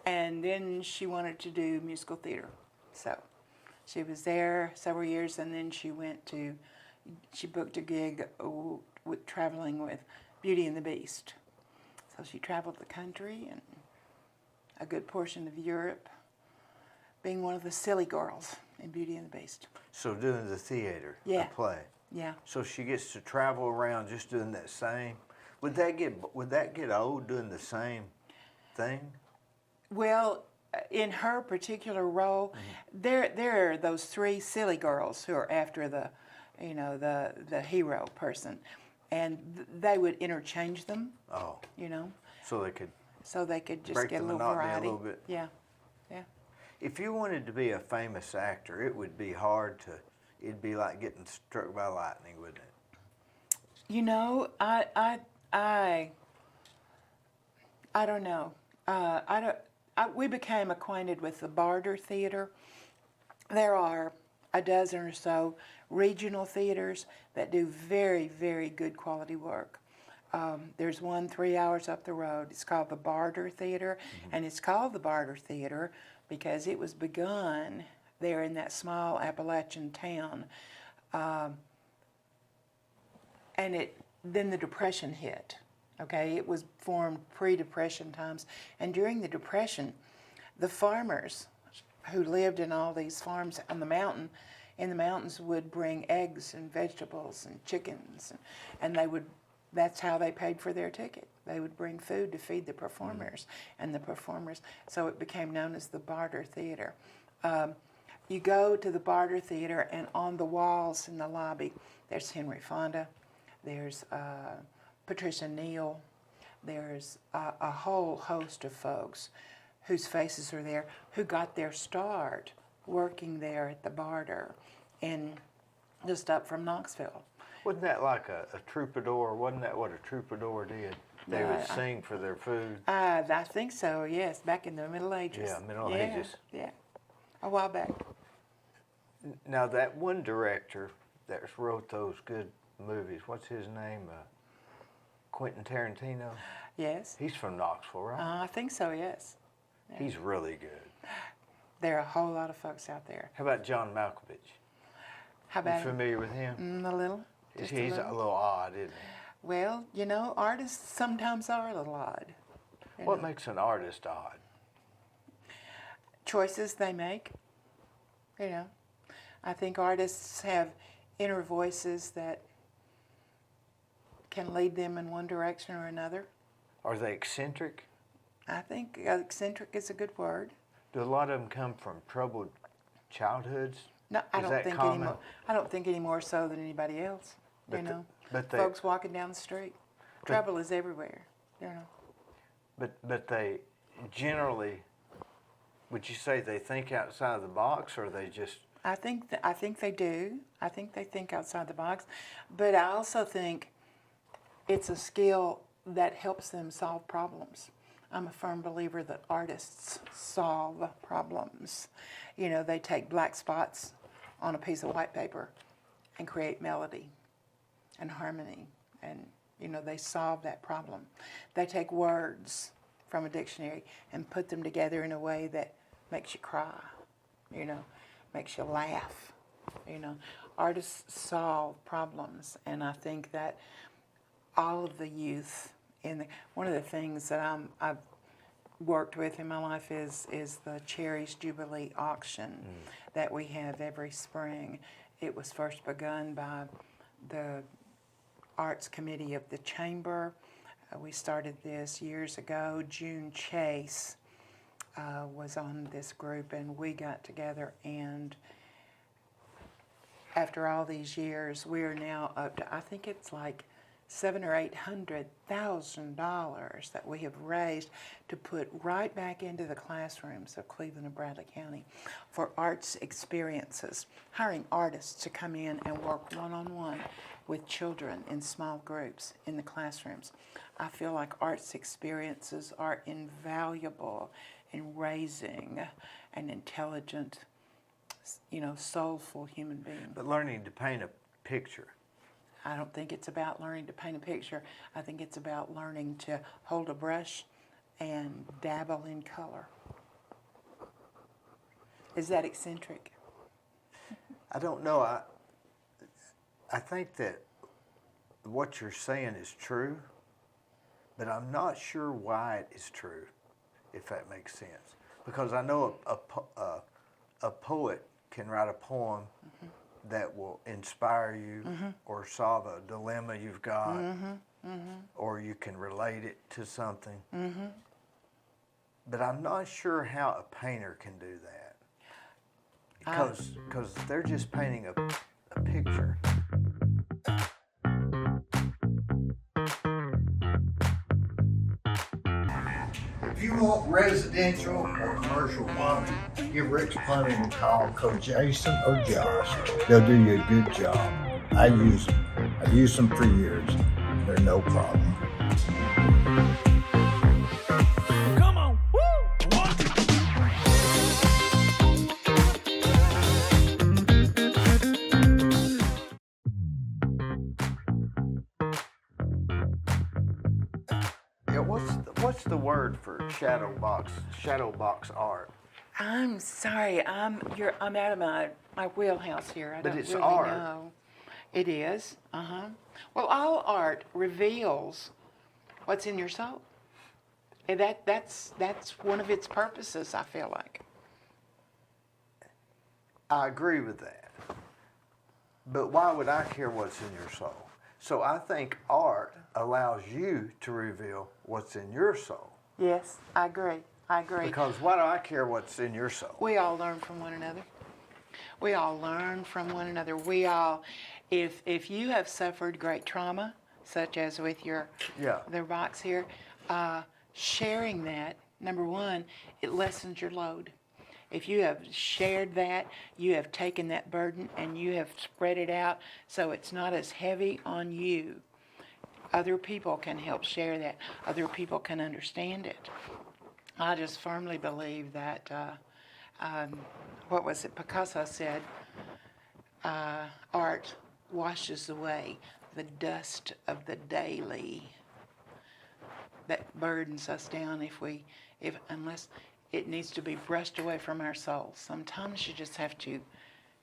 And then she wanted to do musical theater. So she was there several years, and then she booked a gig with traveling with Beauty and the Beast. So she traveled the country and a good portion of Europe, being one of the silly girls in Beauty and the Beast. So doing the theater, Yeah. the play. Yeah. So she gets to travel around just doing that same. Would that get old doing the same thing? Well, in her particular role, there are those 3 silly girls who are after the hero person, and they would interchange them. Oh, You know, so they could. so they could just Break get a the little monotony a variety. little bit. Yeah, yeah. If you wanted to be a famous actor, it would be hard to. It'd be like getting struck by lightning, wouldn't it? You know, I don't know. We became acquainted with the Barter Theater. There are a dozen or so regional theaters that do very, very good quality work. There's one 3 hours up the road. It's called the Barter Theater, and it's called the Barter Theater because it was begun there in that small Appalachian town. And then the Depression hit. Okay, it was formed pre-Depression times, and during the Depression, the farmers who lived in all these farms on the mountain, in the mountains, would bring eggs and vegetables and chickens, and they would. That's how they paid for their ticket. They would bring food to feed the performers, and the performers. So it became known as the Barter Theater. You go to the Barter Theater, and on the walls in the lobby, there's Henry Fonda, there's Patricia Neal, there's a whole host of folks whose faces are there, who got their start working there at the Barter, and just up from Knoxville. Wasn't that like a troubadour? Wasn't that what a troubadour did? They would sing for their food. I think so, yes, back in the Middle Ages. Yeah, Middle Ages. Yeah, a while back. Now that one director that wrote those good movies, what's his name? Quentin Tarantino. Yes, He's from Knoxville, right? I think so, yes. He's really good. There are a whole lot of folks out there. How about John Malkovich? How You about him? familiar with him? A little. Just He's a little odd, isn't he? Well, you know, artists sometimes are a little odd. You What know. makes an artist odd? Choices they make. You know, I think artists have inner voices that can lead them in one direction or another. Are they eccentric? I think eccentric is a good word. Do a lot of them come from troubled childhoods? No, I Is don't that think common? anymore. I don't think any more so than anybody else. But You the- know, but they- folks walking down the street. Trouble is everywhere. You know. But they generally, would you say they think outside the box, or they just? I think they do. I think they think outside the box, but I also think it's a skill that helps them solve problems. I'm a firm believer that artists solve problems. You know, they take black spots on a piece of white paper and create melody and harmony, and you know, they solve that problem. They take words from a dictionary and put them together in a way that makes you cry, you know, makes you laugh. You know, artists solve problems, and I think that all of the youth one of the things that I've worked with in my life is the Cherries Jubilee auction that we have every spring. It was first begun by the Arts Committee of the Chamber. We started this years ago. June Chase was on this group, and we got together, and after all these years, we are now up to, I think it's like $700,000 or $800,000 that we have raised to put right back into the classrooms of Cleveland and Bradley County for arts experiences, hiring artists to come in and work one-on-one with children in small groups in the classrooms. I feel like arts experiences are invaluable in raising an intelligent, soulful human being. But learning to paint a picture. I don't think it's about learning to paint a picture. I think it's about learning to hold a brush and dabble in color. Is that eccentric? I don't know. I think that what you're saying is true, but I'm not sure why it is true, if that makes sense. Because I know a poet can write a poem that will inspire you or solve a dilemma you've got, or you can relate it to something. But I'm not sure how a painter can do that, because they're just painting a picture. If you want residential or commercial plumbing, give Rick's Plumbing a call. Call Jason or Josh. They'll do you a good job. I use them. I've used them for years. They're no problem. Come on, woo! What? Yeah, what's the word for shadow box art? I'm sorry, I'm out of my wheelhouse here. I But don't it's really art. know. It is. Well, all art reveals what's in your soul. And that's one of its purposes, I feel like. I agree with that. But why would I care what's in your soul? So I think art allows you to reveal what's in your soul. Yes, I agree. Because why do I care what's in your soul? We all learn from one another. We all learn from one another. We all, if you have suffered great trauma, such as with your the box here, sharing that, number one, it lessens your load. If you have shared that, you have taken that burden and you have spread it out so it's not as heavy on you. Other people can help share that. Other people can understand it. I just firmly believe that, what was it, Picasso said, art washes away the dust of the daily that burdens us down unless it needs to be brushed away from our souls. Sometimes you just have to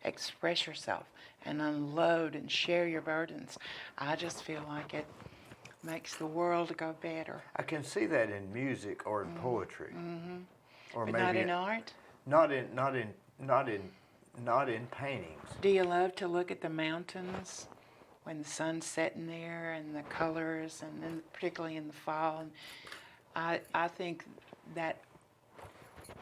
express yourself and unload and share your burdens. I just feel like it makes the world go better. I can see that in music or in poetry, or But maybe not in art? not in paintings. Do you love to look at the mountains when the sun's setting there and the colors, and then particularly in the fall? I think that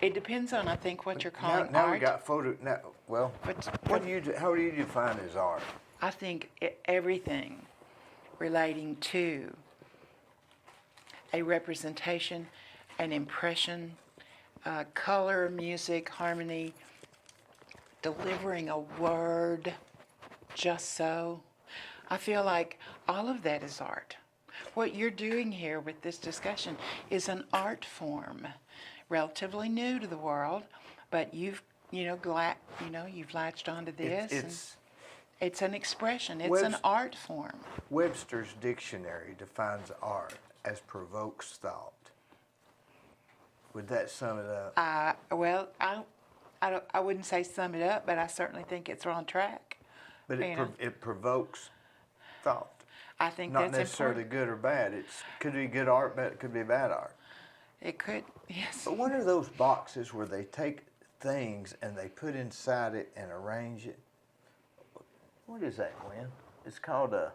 it depends on, I think, what you're calling Now art. we got photo. Now, well, But how do you define as art? I think everything relating to a representation, an impression, color, music, harmony, delivering a word just so. I feel like all of that is art. What you're doing here with this discussion is an art form, relatively new to the world, but you've latched onto this. It's an expression. It's an art form. Webster's dictionary defines art as provokes thought. Would that sum it up? I wouldn't say sum it up, but I certainly think it's on track. But it provokes thought. I think Not that's necessarily important. good or bad. It could be good art, but it could be bad art. It could, yes. But what are those boxes where they take things and they put inside it and arrange it? What is that, Glenn? It's called a.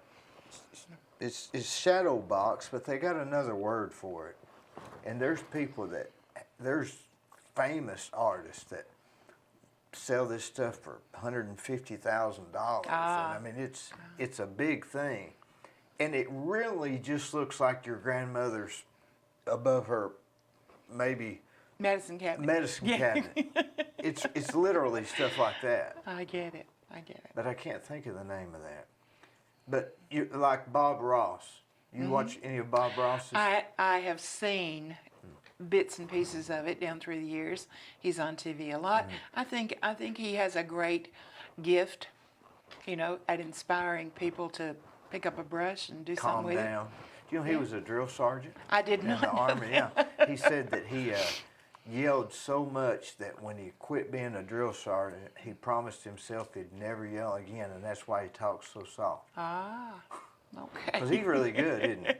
It's shadow box, but they got another word for it. And there's there's famous artists that sell this stuff for $150,000. Ah. And I mean, it's a big thing, and it really just looks like your grandmother's above her, maybe Medicine cabinet. medicine cabinet. It's literally stuff like that. I get it. But I can't think of the name of that. But you like Bob Ross. You watch any of Bob Ross's? I have seen bits and pieces of it down through the years. He's on TV a lot. I think he has a great gift, at inspiring people to pick up a brush and do Calm something with down. Do you know he was a drill sergeant? I did in not the know Army. Yeah, he said that he yelled so much that when he quit being a drill sergeant, he promised himself he'd never yell again, and that's why he talks so soft. Ah, okay. Because he's really good, isn't he?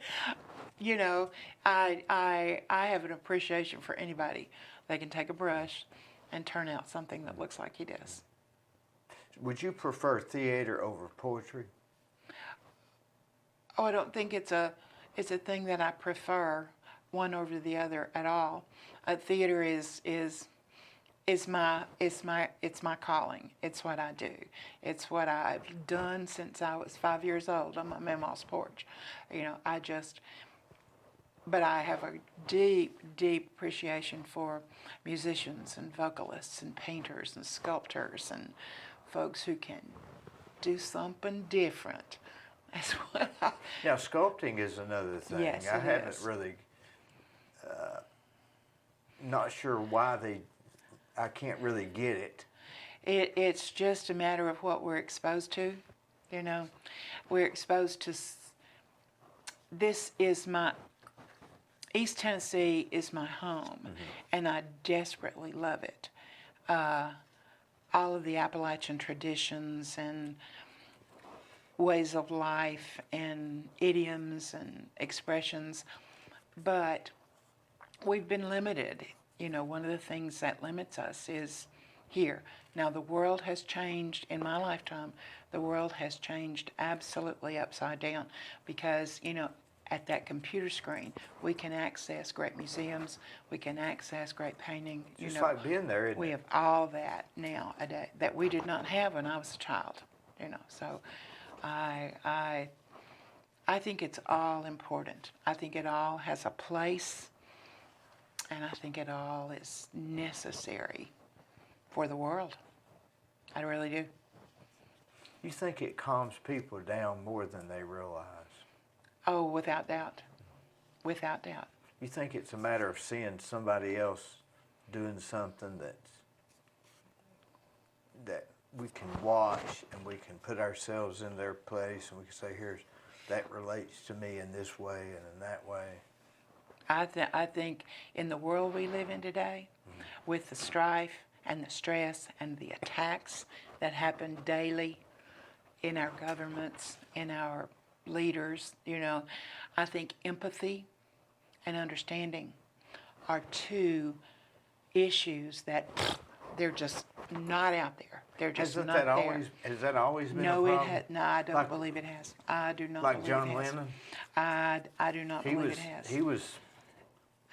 I have an appreciation for anybody that can take a brush and turn out something that looks like he does. Would you prefer theater over poetry? Oh, I don't think it's a thing that I prefer one over the other at all. Theater is my calling. It's what I do. It's what I've done since I was 5 years old on my mama's porch. But I have a deep, deep appreciation for musicians and vocalists and painters and sculptors and folks who can do something different. That's what Now, sculpting is another thing. Yes, I it haven't is. really, not sure why I can't really get it. It's just a matter of what we're exposed to, We're exposed to, East Tennessee is my home, and I desperately love it. All of the Appalachian traditions and ways of life and idioms and expressions, but we've been limited. One of the things that limits us is here. Now, the world has changed in my lifetime. The world has changed absolutely upside down because, at that computer screen, we can access great museums, we can access great painting. Just like being there, isn't we it? have all that now a day that we did not have when I was a child. So I think it's all important. I think it all has a place, and I think it all is necessary for the world. I really do. You think it calms people down more than they realize? Oh, without doubt. Without doubt. You think it's a matter of seeing somebody else doing something that we can watch and we can put ourselves in their place and we can say, that relates to me in this way and in that way? I think in the world we live in today, with the strife and the stress and the attacks that happen daily in our governments, in our leaders, I think empathy and understanding are two issues that they're just not out there. They're just Has not there. that always been No, a it problem? has. No, I don't believe it has. I do not Like believe John it has. Lennon? I do not believe it has. He was.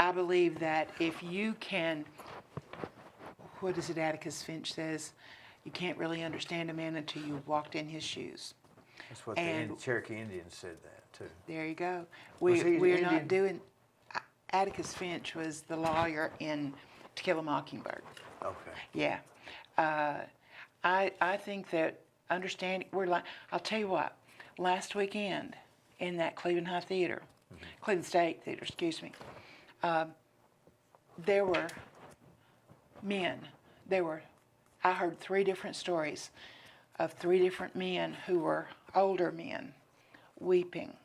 I believe that if you can, what is it Atticus Finch says? You can't really understand a man until you've walked in his shoes. That's what And- the Cherokee Indians said that too. There you go. Was he an We're Indian? not doing. Atticus Finch was the lawyer in To Kill a Mockingbird. Okay. Yeah, I think that understanding. I'll tell you what. Last weekend in that Cleveland High Theater, Cleveland State Theater, excuse me, there were men. I heard 3 different stories of 3 different men who were older men weeping.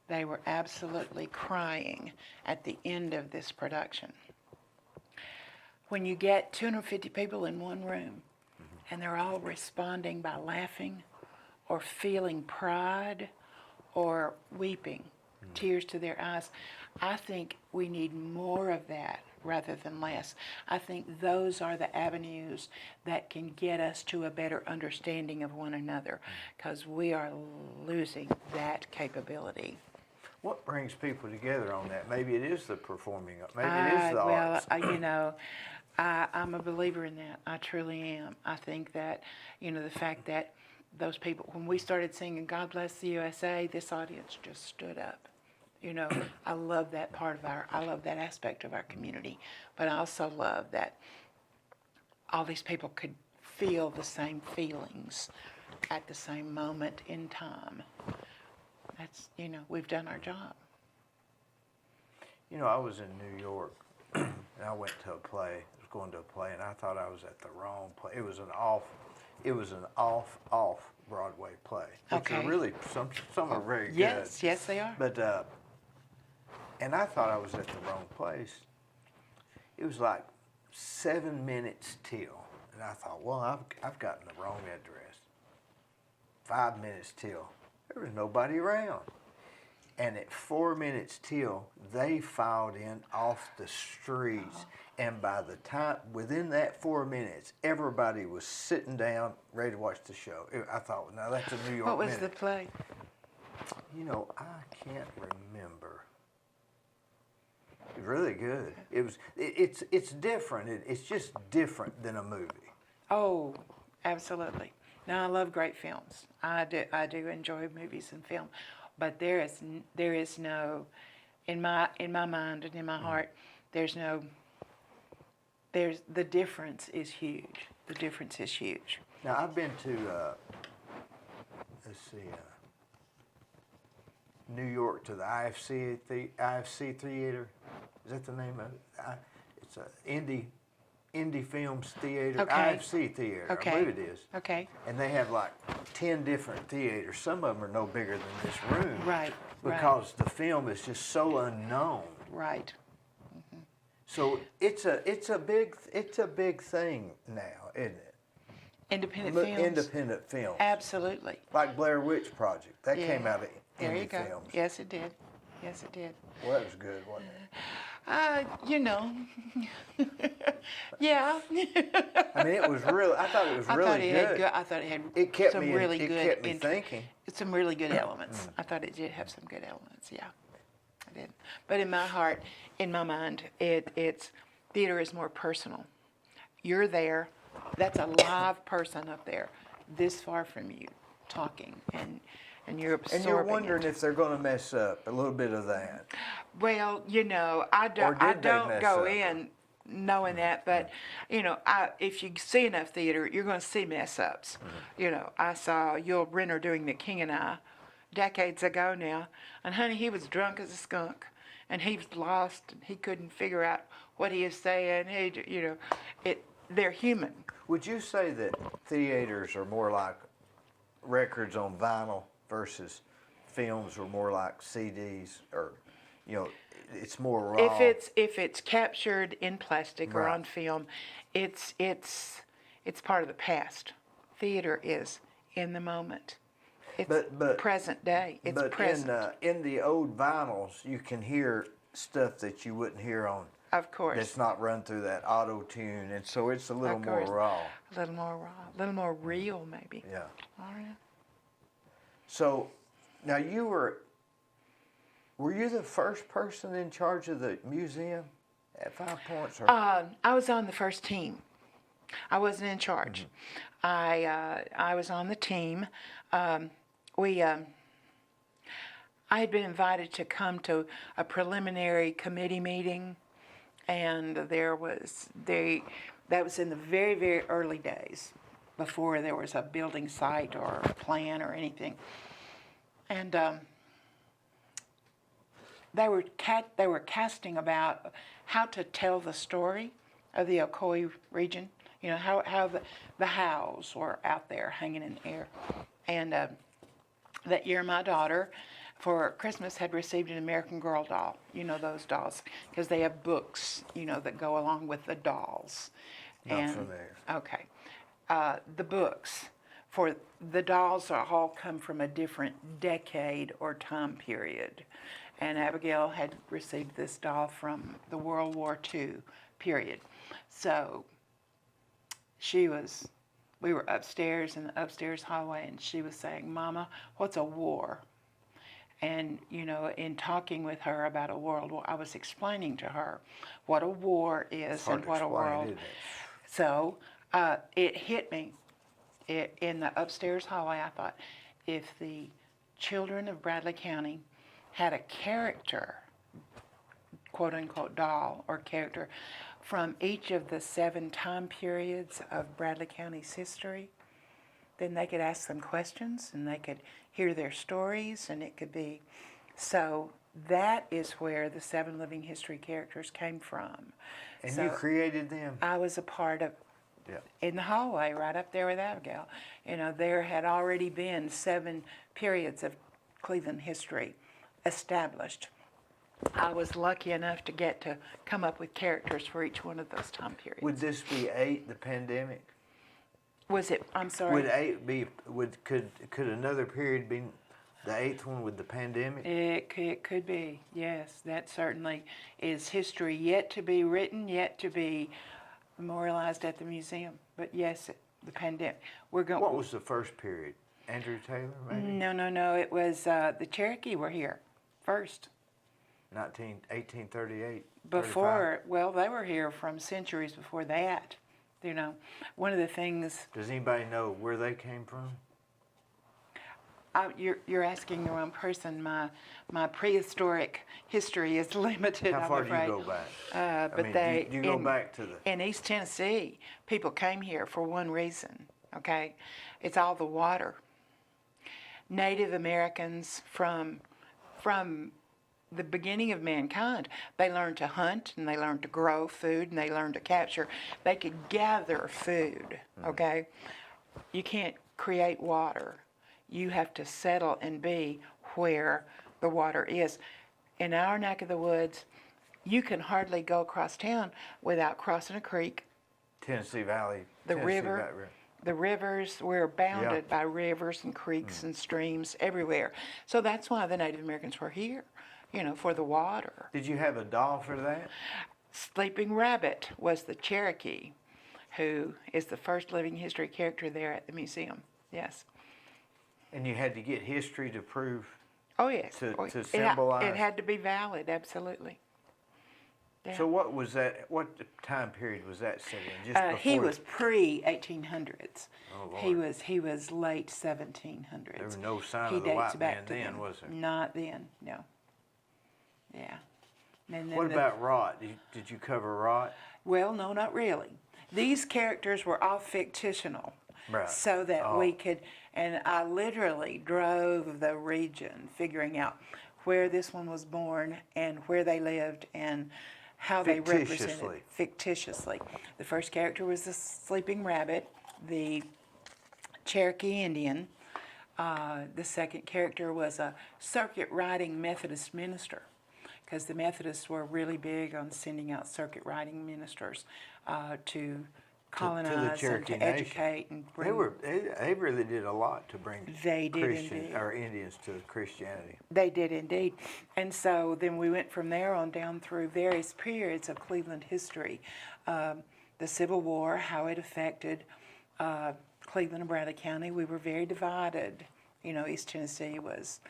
They were absolutely crying at the end of this production. When you get 250 people in one room and they're all responding by laughing or feeling pride or weeping, tears to their eyes. I think we need more of that rather than less. I think those are the avenues that can get us to a better understanding of one another, because we are losing that capability. What brings people together on that? Maybe it is the performing, maybe it is the arts. I'm a believer in that. I truly am. I think that, the fact that those people, when we started singing God Bless the USA, this audience just stood up. I love that I love that aspect of our community. But I also love that all these people could feel the same feelings at the same moment in time. That's, we've done our job. I was in New York, and I went to a play. I was going to a play, and I thought I was at the wrong play. It was an off Broadway play. Which Okay. are really, some are very good. Yes, they are. But, and I thought I was at the wrong place. It was like 7 minutes till, and I thought, well, I've gotten the wrong address. 5 minutes till, there was nobody around. And at 4 minutes till, they filed in off the streets. And by the time, within that 4 minutes, everybody was sitting down, ready to watch the show. I thought, now that's a New York What was minute. the play? I can't remember. It's really good. It's different. It's just different than a movie. Oh, absolutely. Now, I love great films. I do enjoy movies and film, but there is no, in my mind and in my heart, the difference is huge. The difference is huge. Now I've been to New York to the IFC Theater. Is that the name of it? It's a indie films theater. Okay. IFC Theater. Okay. I believe it is. Okay. And they have like 10 different theaters. Some of them are no bigger than this room. Right. Because the film is just so unknown. Right. So it's a big thing now, isn't it? Independent films. Independent films. Absolutely. Like Blair Witch Project. That Yeah. came out of There you indie go. films. Yes, it did. Yes, it did. Well, that was good, wasn't it? Yeah. I mean, it was really. I thought it was really good. I thought it had It kept some me. really It good. kept me thinking. Some really good elements. I thought it did have some good elements. Yeah, I did. But in my heart, in my mind, it's theater is more personal. You're there. That's a live person up there, this far from you, talking, and you're absorbing And you're wondering it. if they're going to mess up. A little bit of that. Well, Or I did don't they mess go up? in knowing that, but if you see enough theater, you're going to see mess ups. I saw Yul Brynner doing The King and I decades ago now, and honey, he was drunk as a skunk, and he was lost, and he couldn't figure out what he was saying. They're human. Would you say that theaters are more like records on vinyl versus films are more like CDs, or it's more raw? If it's captured in plastic or Right. on film, it's part of the past. Theater is in the moment. It's But- present day. It's present. in the old vinyls, you can hear stuff that you wouldn't hear on. Of course. That's not run through that auto tune, and so it's a little Of more course. raw. A little more raw, a little more real, maybe. Yeah. All right. So, now were you the first person in charge of the museum at 5 Points? Or? I was on the first team. I wasn't in charge. I was on the team. I had been invited to come to a preliminary committee meeting, and that was in the very, very early days, before there was a building site or a plan or anything. And they were casting about how to tell the story of the Ocoee region. How the Howes were out there hanging in the air. And that year, my daughter, for Christmas, had received an American Girl doll. Those dolls, because they have books, that go along with the dolls. Not familiar. Okay. The books for the dolls all come from a different decade or time period. And Abigail had received this doll from the World War II period. So we were upstairs in the upstairs hallway, and she was saying, "Mama, what's a war?" And, you know, in talking with her about a world war, I was explaining to her what a war is and what a world. So it hit me in the upstairs hallway. I thought, if the children of Bradley County had a character, quote unquote doll or character, from each of the 7 time periods of Bradley County's history, then they could ask them questions and they could hear their stories, and it could be. So that is where the 7 living history characters came from. And so you created them? I was a part of, Yeah. in the hallway right up there with Abigail. You know, there had already been 7 periods of Cleveland history established. I was lucky enough to get to come up with characters for each one of those time periods. Would this be 8, the pandemic? Was it, I'm sorry. Would 8 be, could another period be the 8th one with the pandemic? It could be, yes. That certainly is history yet to be written, yet to be memorialized at the museum. But yes, the pandemic. What was the first period? Andrew Taylor, maybe? No. It was the Cherokee were here first. 1838. Before, well, they were here from centuries before that. You know, one of the things. Does anybody know where they came from? You're asking the wrong person. My prehistoric history is limited. How far I'm afraid. do you go back? But do you go back to the... In East Tennessee, people came here for one reason, okay? It's all the water. Native Americans from the beginning of mankind, they learned to hunt and they learned to grow food and they learned to capture. They could gather food, okay? You can't create water. You have to settle and be where the water is. In our neck of the woods, you can hardly go across town without crossing a creek. Tennessee Valley. The river. The rivers, we're bounded by rivers and creeks and streams everywhere. So that's why the Native Americans were here, you know, for the water. Did you have a doll for that? Sleeping Rabbit was the Cherokee, who is the first living history character there at the museum. Yes. And you had to get history to prove, Oh, yes. to symbolize. It had to be valid, absolutely. Yeah. So what was that, what time period was that set in? Just before He was pre-1800s. Oh, Lord. He was late 1700s. There was no sign He of the dates white back man to then, them. was there? Not then, no. Yeah. And then What about Rot? Did you cover Rot? Well, no, not really. These characters were all fictional. Right. So that we could, and I literally drove the region figuring out where this one was born and where they lived and how they represented fictitiously. The first character was the Sleeping Rabbit, the Cherokee Indian. The second character was a circuit riding Methodist minister, because the Methodists were really big on sending out circuit riding ministers to colonize and to educate and bring. They really did a lot to bring indeed. or Indians to Christianity. They did indeed. And so then we went from there on down through various periods of Cleveland history. The Civil War, how it affected Cleveland and Bradley County. We were very divided. You know, East Tennessee was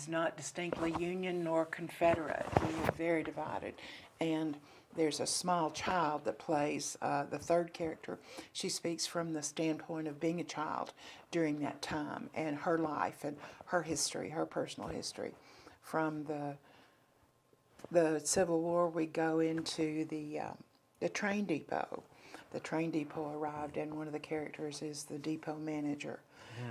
not distinctly Union nor Confederate. We were very divided. And there's a small child that plays the third character. She speaks from the standpoint of being a child during that time and her life and her history, her personal history. From the Civil War, we go into the train depot. The train depot arrived, and one of the characters is the depot manager.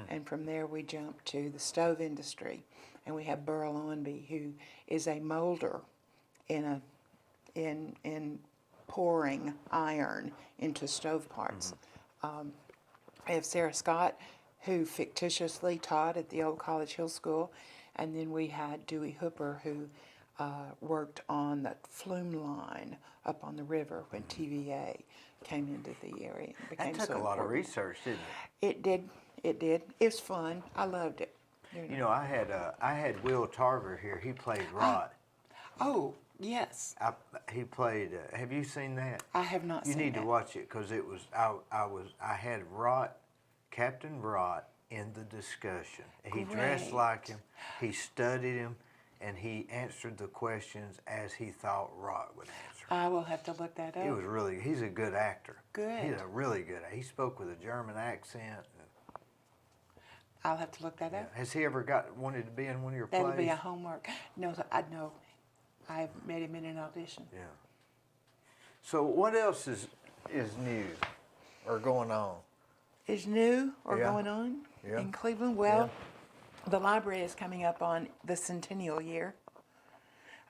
And from there, we jump to the stove industry, and we have Burl Owenby, who is a molder in pouring iron into stove parts. I have Sarah Scott, who fictitiously taught at the old College Hill School, and then we had Dewey Hooper, who worked on the flume line up on the river when TVA came into the area. And became That took a lot of research, didn't it? It did. It did. It was fun. I loved it. You know, I had Will Tarver here. He played Rod. Oh, yes. He played. Have you seen that? I have not You seen need it. to watch it because it was. I had Rod, Captain Rod, in the discussion. He dressed Great. like him. He studied him, and he answered the questions as he thought Rod would answer. I will have to look that up. He was really. He's a good actor. Good. He's a really good. He spoke with a German accent. I'll have to look that up. Has he ever wanted to be in one of your That'll plays? be a homework. No, I know. I've met him in an audition. Yeah. So what else is new or going on? Is new or Yeah. going on Yeah. in Cleveland? Well, the library is coming up on the centennial year.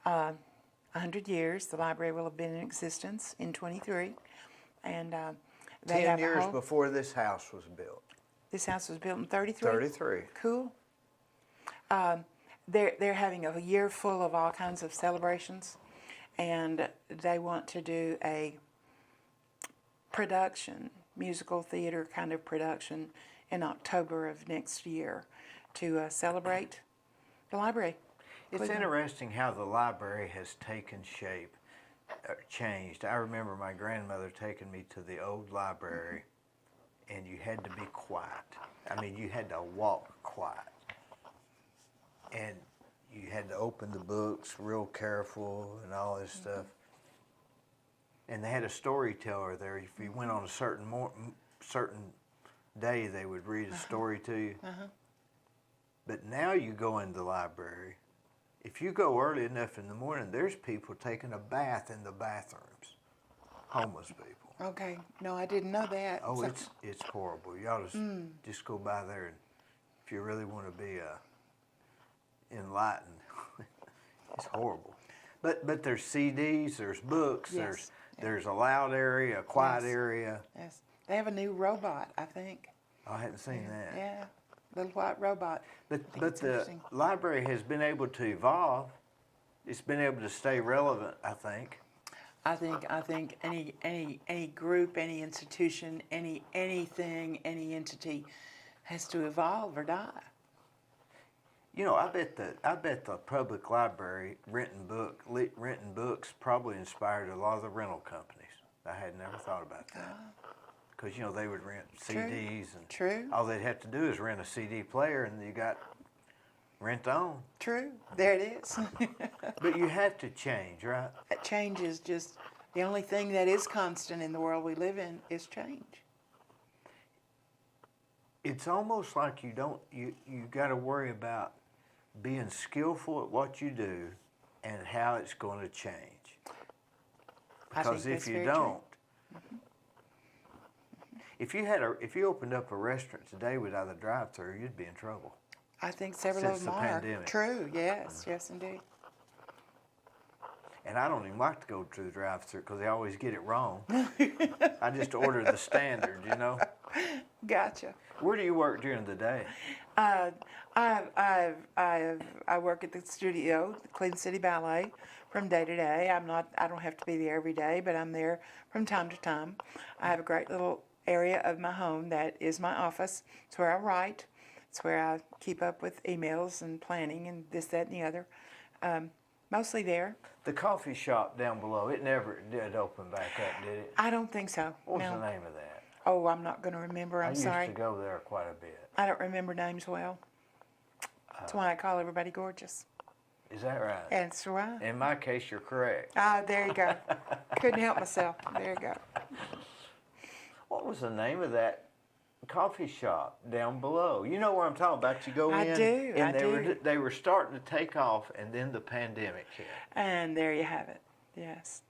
100 years. The library will have been in existence in 23. And they 10 have a years whole, before this house was built. This house was built in 33? 33. Cool. They're having a year full of all kinds of celebrations, and they want to do a production, musical theater kind of production, in October of next year to celebrate the library. It's Cleveland. interesting how the library has taken shape, changed. I remember my grandmother taking me to the old library, and you had to be quiet. I mean, you had to walk quiet. And you had to open the books real careful and all this stuff. And they had a storyteller there. If you went on a certain day, they would read a story to you. But now you go in the library. If you go early enough in the morning, there's people taking a bath in the bathrooms. Homeless people. Okay. No, I didn't know that. Oh, So- it's horrible. You ought to just go by there, and if you really want to be enlightened, it's horrible. But there's CDs, there's books, Yes. there's a loud area, a quiet Yes. area. Yes. They have a new robot, I think. I hadn't seen that. Yeah. Little white robot. But think but it's the interesting. library has been able to evolve. It's been able to stay relevant, I think. I think any group, any institution, anything, any entity has to evolve or die. You know, I bet the public library renting books probably inspired a lot of the rental companies. I had never thought about that. Because, you know, they would rent CDs and True. all they'd have to do is rent a CD player and you got rent on. True. There it is. But you have to change, right? That change is just the only thing that is constant in the world we live in is change. It's almost like you got to worry about being skillful at what you do and how it's going to change. I Because think if that's you very don't, if you opened up a restaurant today without a drive-through, you'd be in trouble. I think several Since of them the are. pandemic. True. Yes. Yes, indeed. And I don't even like to go to the drive-through because they always get it wrong. I just order the standard, you know. Gotcha. Where do you work during the day? I work at the studio, the Cleveland City Ballet, from day to day. I don't have to be there every day, but I'm there from time to time. I have a great little area of my home that is my office. It's where I write. It's where I keep up with emails and planning and this, that, and the other. Mostly there. The coffee shop down below, it never did open back up, did it? I don't think so. What was No. the name of that? Oh, I'm not going to remember. I'm I sorry. used to go there quite a bit. I don't remember names well. That's why I call everybody gorgeous. Is that right? That's right. In my case, you're correct. Ah, there you go. Couldn't help myself. There you go. What was the name of that coffee shop down below? You know where I'm talking about. You go I in, do, and I they were do. they were starting to take off, and then the pandemic hit. And there you have it. Yes.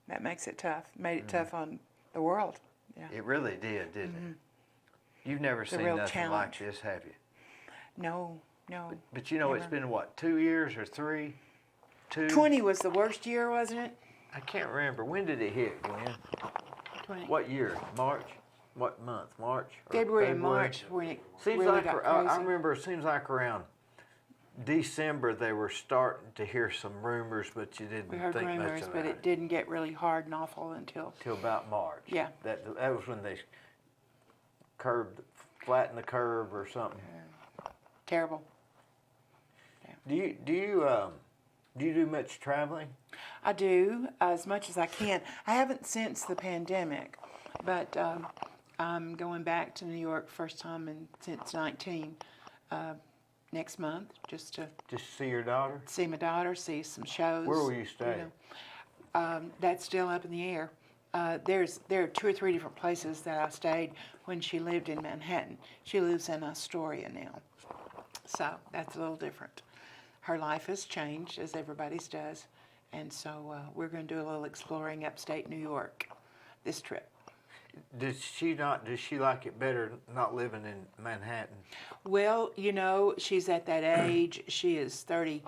That makes it tough. Made it tough on the world. Yeah. It really did, didn't it? You've never a seen real nothing like challenge. this, have you? No, no. But you know, it's Never. been what, 2 years or 3? 2? 20 was the worst year, wasn't it? I can't remember. When did it hit, Gwen? 20. What year? March? What month? March? Or February and March when it Seems really like got I crazy. remember. It seems like around December they were starting to hear some rumors, but you didn't We heard think rumors, much but about it didn't get really hard and awful until. till about March. Yeah. That was when they flattened the curve or something. Terrible. Do you do much traveling? I do as much as I can. I haven't since the pandemic, but I'm going back to New York first time since 19 next month, just to Just see your daughter? see my daughter, see some shows. Where will you stay? That's still up in the air. There are 2 or 3 different places that I stayed when she lived in Manhattan. She lives in Astoria now, so that's a little different. Her life has changed, as everybody's does, and so we're going to do a little exploring upstate New York this trip. Does she like it better not living in Manhattan? Well, you know, she's at that age. She is 30,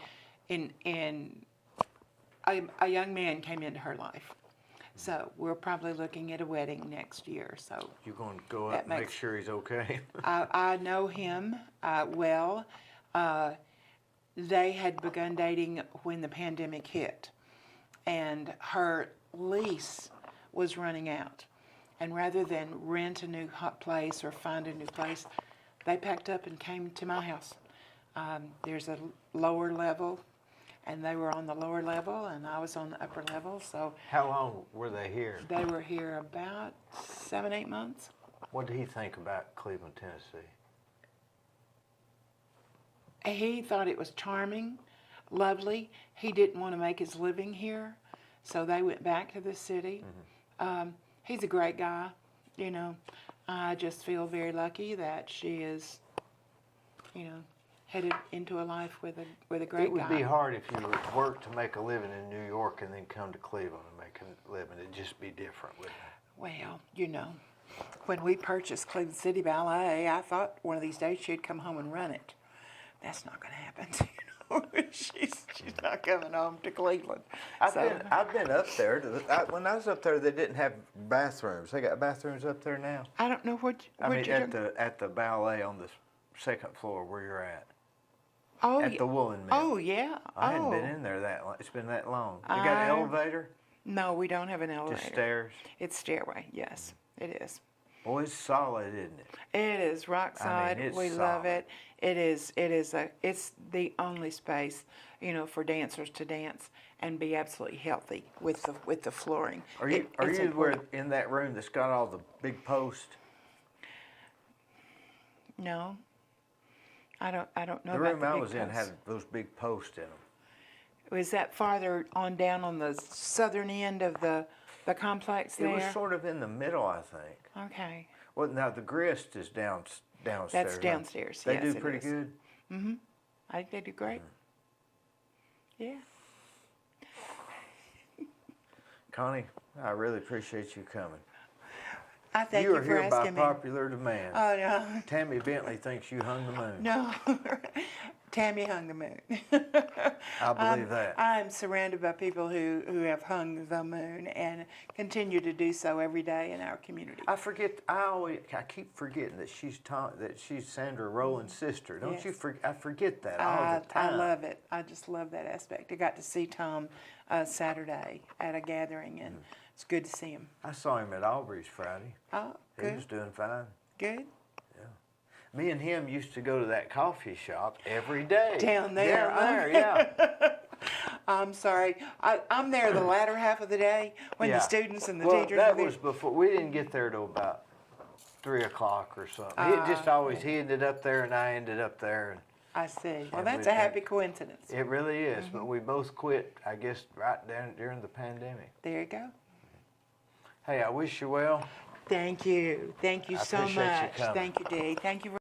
and a young man came into her life. So we're probably looking at a wedding next year. So You're going to go That up and make makes- sure he's okay? I know him well. They had begun dating when the pandemic hit, and her lease was running out. And rather than rent a new hot place or find a new place, they packed up and came to my house. There's a lower level, and they were on the lower level, and I was on the upper level. So How long were they here? they were here about 7, 8 months. What did he think about Cleveland, Tennessee? He thought it was charming, lovely. He didn't want to make his living here, so they went back to the city. He's a great guy, you know. I just feel very lucky that she is, you know, headed into a life with a great It would guy. be hard if you worked to make a living in New York and then come to Cleveland and make a living. It'd just be different, wouldn't it? Well, you know, when we purchased Cleveland City Ballet, I thought one of these days she'd come home and run it. That's not going to happen. You know, she's not coming home to Cleveland. I've So, been up there. When I was up there, they didn't have bathrooms. They got bathrooms up there now. I don't know what I mean, you're at the ballet on the second floor where you're at. Oh, At yeah. the woolen mill. Oh, yeah. I hadn't been Oh. in there that long. It's been that long. You got an elevator? No, we don't have an elevator. Just stairs? It's stairway. Yes, it is. Boy, it's solid, isn't it? It is rock solid. it's We love solid. it. It's the only space, you know, for dancers to dance and be absolutely healthy with the flooring. Are you It's important. in that room that's got all the big posts? No. I don't know The about room the I big was in posts. had those big posts in them. Was that farther on down on the southern end of the complex It there? was sort of in the middle, I think. Okay. Well, now the grist is downstairs. That's huh? downstairs. They yes, do it pretty is. good. I think they do great. Yeah. Connie, I really appreciate you coming. I thank You you are for here by asking me. popular demand. Oh, no. Tammy Bentley thinks you hung the moon. No. Tammy hung the moon. I believe that. I'm surrounded by people who have hung the moon and continue to do so every day in our community. I keep forgetting that she's Sandra Rowland's sister. Don't you? Yes. I forget that all the time. I love it. I just love that aspect. I got to see Tom Saturday at a gathering, and it's good to see him. I saw him at Aubrey's Friday. Oh, He good. was doing fine. Good. Me and him used to go to that coffee shop every day. Down there, Down there, yeah. I'm sorry. I'm there the latter half of the day when Yeah. the students and the Well, teachers that are there. was before. We didn't get there till about 3 o'clock or something. He ended up there and I ended up there. And I see. Well, And that's we- a happy coincidence. it really is. Mm-hmm. But we both quit, I guess, right down during the pandemic. There you go. Hey, I wish you well. Thank you. Thank you I so appreciate you much. coming. Thank you, Dee. Thank you.